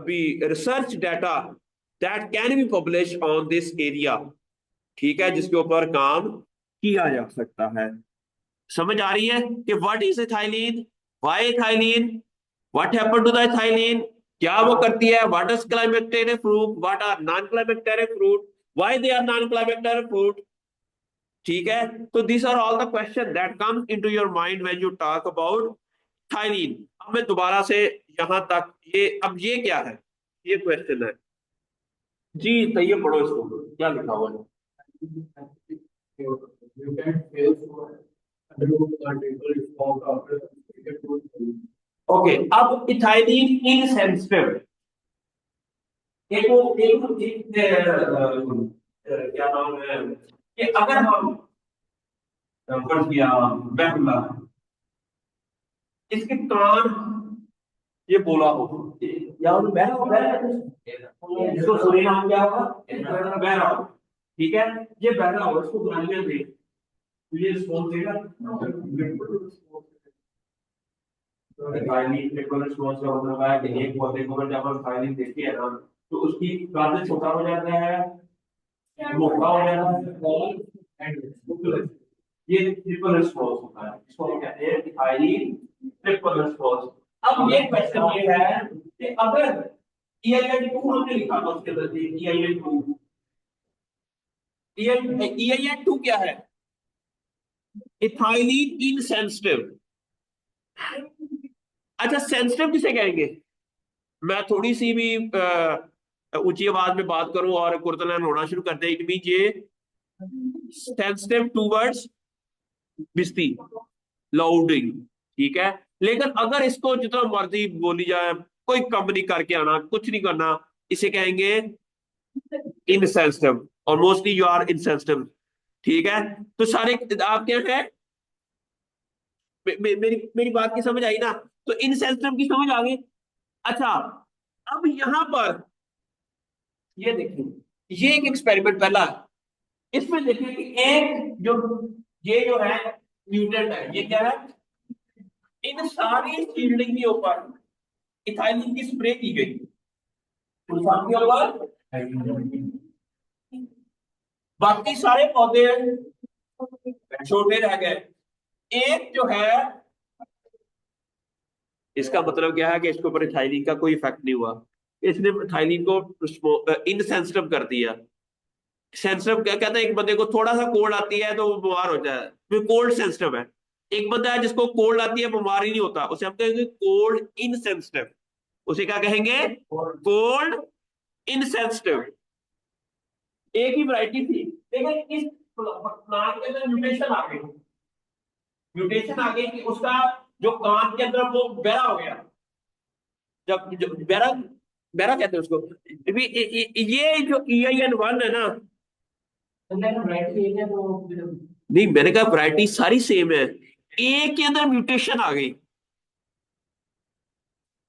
be research data that can be publish on this area. ठीक है, जिसके ऊपर काम किया जा सकता है। समझ आ रही है कि what is ethylene, why ethylene, what happened to the ethylene, क्या वो करती है, what is climacteric fruit, what are non climacteric fruit, why they are non climacteric fruit. ठीक है, तो this are all the question that comes into your mind when you talk about ethylene. अब मैं दोबारा से यहां तक ये, अब ये क्या है? ये क्वेश्चन है जी, तो ये पढ़ो इसको क्या लिखा हुआ है। You can face for undergo multiple forms of okay, अब इथाइलीन इनसेंसिटिव, क्या नाम है कि अगर हम फर्ज किया बैकुला, इसके कान ये बोला हो या उन्हें बहरा होता है, इसको सुने नाम क्या होगा? बहरा हो। ठीक है, ये बहरा हो, इसको गालियां दे तो ये रिस्पॉन्स देगा? फाइलिंग इक्विवेलेंट रिस्पॉन्स का मतलब है कि एक पौधे को अगर जब हम फाइलिंग देते हैं ना तो उसकी कागज छोटा हो जाता है, मोटा हो जाता है, और ये ट्रिपल रिस्पॉन्स होता है। इसको हम कहते हैं फाइलिंग ट्रिपल रिस्पॉन्स। अब ये क्वेश्चन ये है कि अगर EIN2 हमने लिखा था उसके अंदर EIN2, EIN2 क्या है? Ethylene insensitive. अच्छा, सेंसिटिव किसे कहेंगे? मैं थोड़ी सी भी ऊंची आवाज में बात करूं और कुर्तन होना शुरू कर दे, इट मीन ये सेंसिटिव टूवर्ड्स बिस्ती, लाउडिंग। ठीक है, लेकिन अगर इसको जितना मर्जी बोली जाए, कोई कम नहीं करके आना, कुछ नहीं करना, इसे कहेंगे इनसेंसिटिव, और मोस्टली यू आर इनसेंसिटिव। ठीक है, तो सारे आप क्या है, मेरी मेरी बात की समझ आई ना? तो इनसेंसिटिव की समझ आ गई। अच्छा, अब यहां पर ये देखिए, ये एक एक्सपेरिमेंट पहला है। इसमें देखिए कि एक जो ये जो है म्यूटेंट है, ये क्या है? इन सारी सीडलिंग के ऊपर इथाइलिन की स्प्रे की गई, उन सब के ऊपर। बाकी सारे पौधे छोटे रह गए, एक जो है, इसका मतलब क्या है कि इसके ऊपर इथाइलिन का कोई इफेक्ट नहीं हुआ। इसने थाइलिन को इनसेंसिटिव कर दिया। सेंसिटिव क्या कहता है, एक बंदे को थोड़ा सा कोल्ड आती है तो वो बीमार हो जाए, फिर कोल्ड सेंसिटिव है। एक बंदा है जिसको कोल्ड आती है बीमार ही नहीं होता, उसे हम कहेंगे कोल्ड इनसेंसिटिव। उसे क्या कहेंगे, कोल्ड इनसेंसिटिव। एक ही वैरायटी थी, लेकिन इस प्लांट के अंदर म्यूटेशन आ गई। म्यूटेशन आ गई कि उसका जो कान के अंदर वो बहरा हो गया। जब बहरा, बहरा कहते हैं उसको। ये जो EIN1 है ना, नहीं मैंने कहा वैरायटी सारी सेम है, एक के अंदर म्यूटेशन आ गई।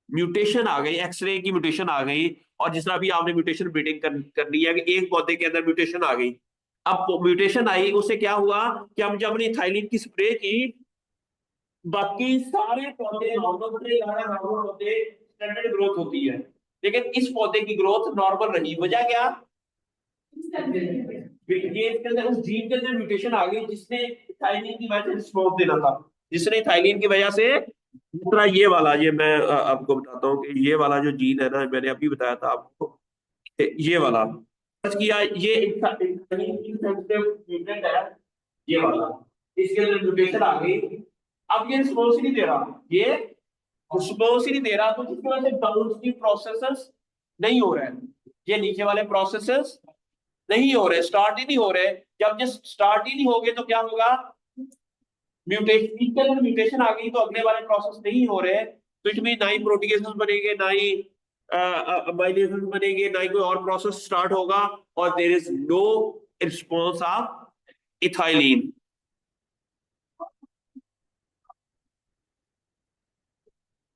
म्यूटेशन आ गई, एक्सरे की म्यूटेशन आ गई। और जिस तरह अभी आपने म्यूटेशन ब्रीडिंग करनी है कि एक पौधे के अंदर म्यूटेशन आ गई। अब म्यूटेशन आई, उससे क्या हुआ कि हम जब हमने थाइलिन की स्प्रे की, बाकी सारे पौधे नॉर्मल थे, नॉर्मल पौधे स्टैंडर्ड ग्रोथ होती है, लेकिन इस पौधे की ग्रोथ नॉर्मल रही। वजह क्या, ये इसके अंदर उस जीन के अंदर म्यूटेशन आ गई जिसने थाइलिन की वजह से रिस्पॉन्स देना था, जिसने थाइलिन की वजह से। दूसरा ये वाला, ये मैं आपको बताता हूँ कि ये वाला जो जीन है ना, मैंने अभी बताया था आपको, ये वाला किया, ये म्यूटेंट है, ये वाला, इसके अंदर म्यूटेशन आ गई। अब ये रिस्पॉन्स ही नहीं दे रहा, ये रिस्पॉन्स ही नहीं दे रहा, तो जिसकी वजह से डाउनस्ट्रीम प्रोसेसेस नहीं हो रहे हैं, ये नीचे वाले प्रोसेसेस नहीं हो रहे, स्टार्ट ही नहीं हो रहे। जब ये स्टार्ट ही नहीं हो गए तो क्या होगा, म्यूटेशन, म्यूटेशन आ गई तो अगले वाले प्रोसेस नहीं हो रहे, तो इसमें ना ही प्रोटीएसेस बनेंगे, ना ही अमाइलेशंस बनेंगे, ना ही कोई और प्रोसेस स्टार्ट होगा, और there is no response of ethylene.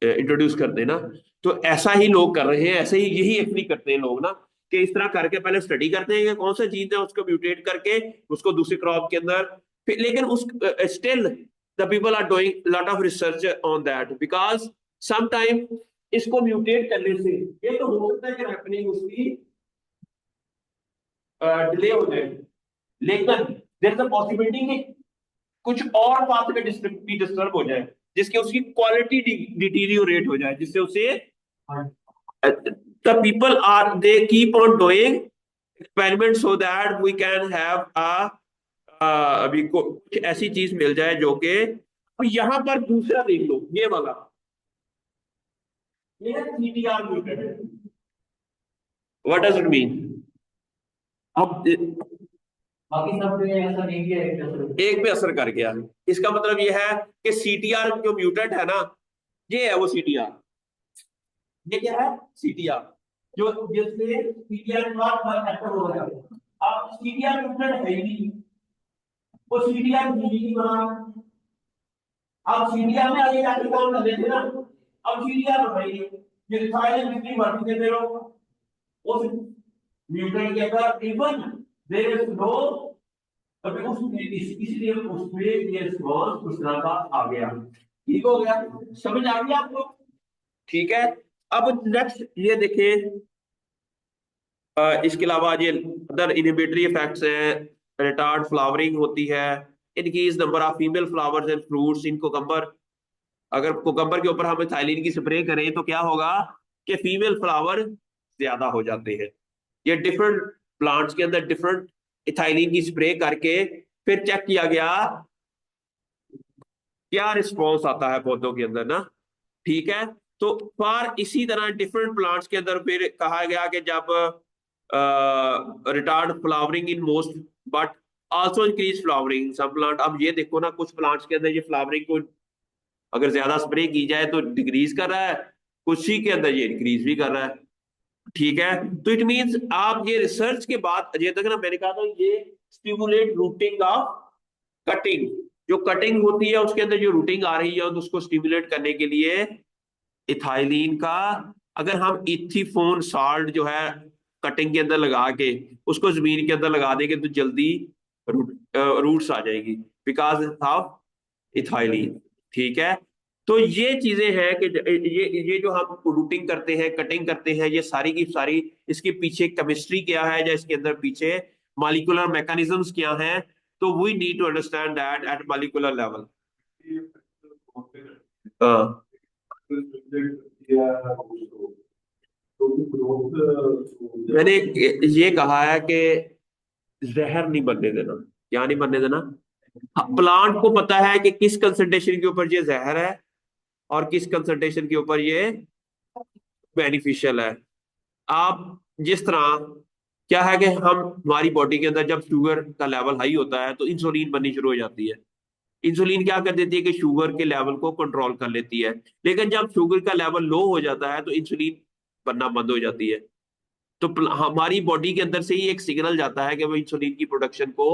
Introduce कर देना। तो ऐसा ही लोग कर रहे हैं, ऐसे ही यही एक्चुअली करते हैं लोग ना, कि इस तरह करके पहले स्टडी करते हैं कि कौन सा जीन है, उसको म्यूटेट करके उसको दूसरी क्रॉप के अंदर फिर, लेकिन उस still the people are doing lot of research on that, because some time इसको म्यूटेट करने से ये तो हो सकता है कि हैपनिंग उसकी डिले हो जाए, लेकिन देयर इज अ पॉसिबिलिटी कि कुछ और पाथवे डिस्टर्ब हो जाए, जिसके उसकी क्वालिटी डिटीरियोरेट हो जाए, जिससे उसे the people are they keep on doing experiments so that we can have a अभी कुछ ऐसी चीज मिल जाए जो कि, अब यहां पर दूसरा देख लो, ये वाला, ये है CTR mutant. What does it mean, अब बाकी सब पे ऐसा नहीं किया, एक पे असर कर गया। इसका मतलब ये है कि CTR जो म्यूटेंट है ना, ये है वो CTR, ये क्या है CTR, जो जिससे CTR के बाद एक्टर हो गया। अब CTR म्यूटेंट है ही नहीं, वो CTR नहीं बना। अब CTR में आगे जाके काम कर लेते ना, अब CTR बनाइए, ये थाइलिन कितनी बढ़ती है मेरे उस म्यूटेंट के अंदर, इवन देयर इज नो, अभी उस इसलिए उसमें ये रिस्पांस उस तरह का आ गया। ठीक हो गया, समझ आ गया आपको, ठीक है। अब नेक्स्ट ये देखिए, इसके अलावा ये अदर इनहिबिटरी इफेक्ट्स हैं, रिटार्ड फ्लावरिंग होती है, increase number of female flowers and fruits in cucumber. अगर कोकम्बर के ऊपर हम थाइलिन की स्प्रे करें तो क्या होगा कि फीमेल फ्लावर ज्यादा हो जाते हैं। ये डिफरेंट प्लांट्स के अंदर डिफरेंट इथाइलिन की स्प्रे करके फिर चेक किया गया क्या रिस्पॉन्स आता है पौधों के अंदर ना, ठीक है। तो फॉर इसी तरह डिफरेंट प्लांट्स के अंदर फिर कहा गया कि जब retard flowering in most but also increase flowering some plant. अब ये देखो ना, कुछ प्लांट्स के अंदर ये फ्लावरिंग को अगर ज्यादा स्प्रे की जाए तो डिक्रीज कर रहा है, कुछ ही के अंदर ये इंक्रीज भी कर रहा है, ठीक है। तो इट मींस आप ये रिसर्च के बाद, ये तक ना मैंने कहा था, ये स्टिमुलेट रूटिंग ऑफ कटिंग, जो कटिंग होती है उसके अंदर जो रूटिंग आ रही है तो उसको स्टिमुलेट करने के लिए इथाइलिन का, अगर हम इथिफोन साल्ट जो है कटिंग के अंदर लगा के उसको जमीन के अंदर लगा देंगे तो जल्दी रूट्स आ जाएगी, बिकॉज ऑफ इथाइलिन, ठीक है। तो ये चीजें हैं कि ये जो हम रूटिंग करते हैं, कटिंग करते हैं, ये सारी की सारी इसके पीछे केमिस्ट्री क्या है या इसके अंदर पीछे मॉलिक्यूलर मैकेनिज्म्स क्या हैं, तो we need to understand that at molecular level. हाँ, मैंने ये कहा है कि जहर नहीं बनने देना। क्या नहीं बनने देना? प्लांट को पता है कि किस कंसंट्रेशन के ऊपर ये जहर है और किस कंसंट्रेशन के ऊपर ये बेनिफिशियल है। आप जिस तरह, क्या है कि हम हमारी बॉडी के अंदर जब शुगर का लेवल हाई होता है तो इंसुलिन बननी शुरू हो जाती है। इंसुलिन क्या कर देती है कि शुगर के लेवल को कंट्रोल कर लेती है। लेकिन जब शुगर का लेवल लो हो जाता है तो इंसुलिन बनना बंद हो जाती है। तो हमारी बॉडी के अंदर से ही एक सिग्नल जाता है कि वो इंसुलिन की प्रोडक्शन को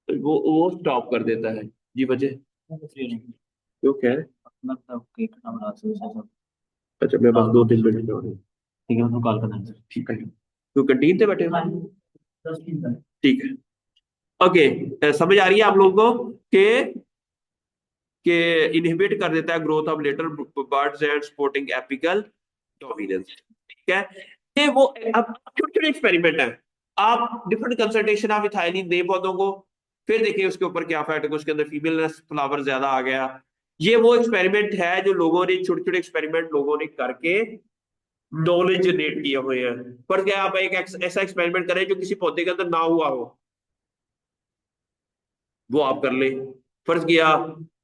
वो स्टॉप कर देता है। जी वजह क्यों क्या है? अच्छा मैं बस 2-3 मिनट में ठीक है, मैं कॉल करना ठीक है। तो कैंटीन से बैठे हो? ठीक है। ओके, समझ आ रही है आप लोगों को कि इनहिबिट कर देता है growth of lateral buds and supporting apical dominance. ठीक है। ये वो अब छोटे छोटे एक्सपेरिमेंट है। आप डिफरेंट कंसंट्रेशन ऑफ इथाइलिन दे पौधों को, फिर देखिए उसके ऊपर क्या इफेक्ट है। उसके अंदर फीमेलनेस फ्लावर ज्यादा आ गया। ये वो एक्सपेरिमेंट है जो लोगों ने, छोटे छोटे एक्सपेरिमेंट लोगों ने करके नॉलेज जनरेट किए हुए हैं। पर क्या आप एक ऐसा एक्सपेरिमेंट करें जो किसी पौधे के अंदर ना हुआ हो, वो आप कर ले। फर्ज किया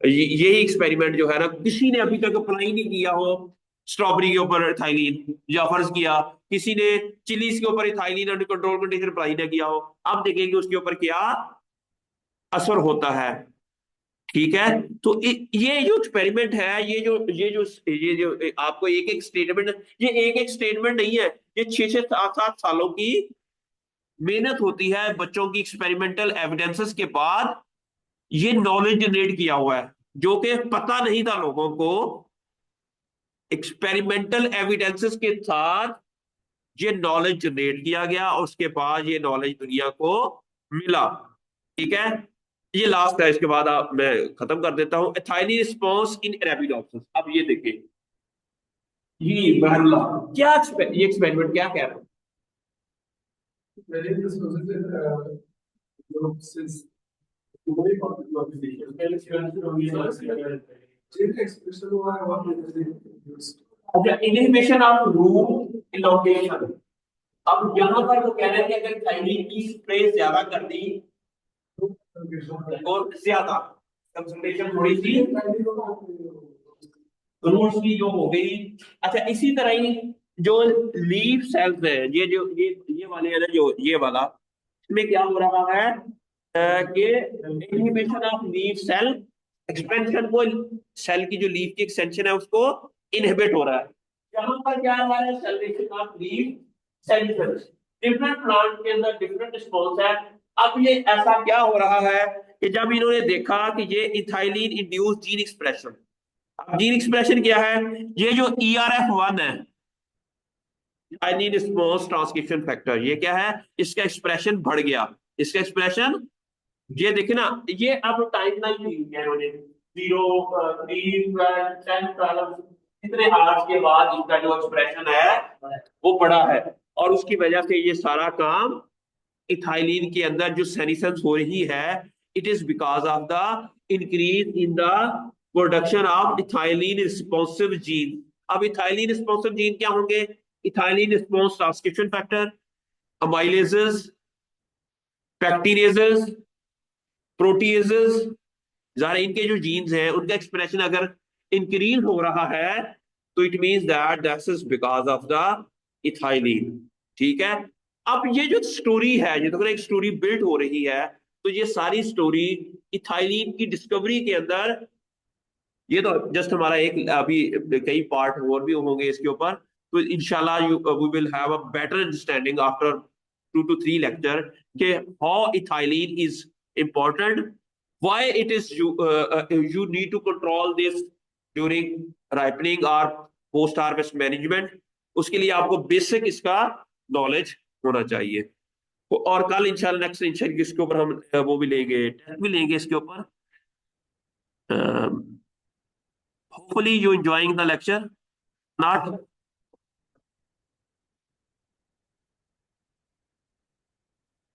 यही एक्सपेरिमेंट जो है ना, किसी ने अभी तक अप्लाई नहीं किया हो स्ट्रॉबेरी के ऊपर इथाइलिन, या फर्ज किया किसी ने चिलीज के ऊपर ethylene under control condition apply ना किया हो, अब देखेंगे उसके ऊपर क्या असर होता है। ठीक है। तो ये जो एक्सपेरिमेंट है, ये जो आपको एक एक स्टेटमेंट, ये एक एक स्टेटमेंट नहीं है, ये 6-7 सालों की मेहनत होती है बच्चों की एक्सपेरिमेंटल एविडेंसेस के बाद। ये नॉलेज जनरेट किया हुआ है जो कि पता नहीं था लोगों को। एक्सपेरिमेंटल एविडेंसेस के साथ ये नॉलेज जनरेट किया गया और उसके बाद ये नॉलेज दुनिया को मिला। ठीक है। ये लास्ट है, इसके बाद मैं खत्म कर देता हूं। Ethylene response in Arabidopsis. अब ये देखिए, ये बहरला क्या ये एक्सपेरिमेंट क्या कह रहा है? अच्छा, इनहिबिशन ऑफ रूट इलोकेशन। अब यहां पर वो कह रहे हैं कि अगर थाइमिन की स्प्रे ज्यादा कर दी और ज्यादा कंसंट्रेशन थोड़ी सी रूट्स की जो हो गई। अच्छा, इसी तरह ही जो लीफ सेल्स है, ये जो ये वाले है ना, जो ये वाला, इसमें क्या हो रहा है कि inhibition of leaf cell expansion को, सेल की जो लीफ की एक्सटेंशन है उसको इनहिबिट हो रहा है। यहाँ पर क्या हो रहा है? Selection of leaf cells. Different plant के अंदर डिफरेंट रिस्पॉन्स है। अब ये ऐसा क्या हो रहा है कि जब इन्होंने देखा कि ये इथाइलिन इंड्यूस जीन एक्सप्रेशन। अब जीन एक्सप्रेशन क्या है? ये जो ERF1 है, इथाइलिन रिस्पॉन्स ट्रांसक्रिप्शन फैक्टर, ये क्या है? इसका एक्सप्रेशन बढ़ गया। इसका एक्सप्रेशन, ये देखे ना, ये अब टाइमलाइन दी है उन्होंने 0, 3, 12, 10, 12 इतने आवर्स के बाद इसका जो एक्सप्रेशन है वो बड़ा है। और उसकी वजह से ये सारा काम इथाइलिन के अंदर जो सेनिसेंस हो रही है, it is because of the increase in the production of ethylene responsive gene. अब इथाइलिन रिस्पॉन्सिव जीन क्या होंगे? Ethylene response transcription factor, amylases, pectinases, proteases. ज़ाहिर इनके जो जीन्स हैं उनका एक्सप्रेशन अगर इंक्रीज हो रहा है तो it means that that is because of the ethylene. ठीक है। अब ये जो स्टोरी है, ये तो एक स्टोरी बिल्ड हो रही है, तो ये सारी स्टोरी इथाइलिन की डिस्कवरी के अंदर, ये तो जस्ट हमारा एक, अभी कई पार्ट और भी होंगे इसके ऊपर। तो इंशाल्लाह we will have a better understanding after 2 to 3 lecture के how ethylene is important, why it is you need to control this during ripening or post harvest management। उसके लिए आपको बेसिक इसका नॉलेज होना चाहिए। और कल इंशाल्लाह नेक्स्ट इंशाल्लाह इसके ऊपर हम वो भी लेंगे, टेस्ट भी लेंगे इसके ऊपर। Hopefully you enjoying the lecture, not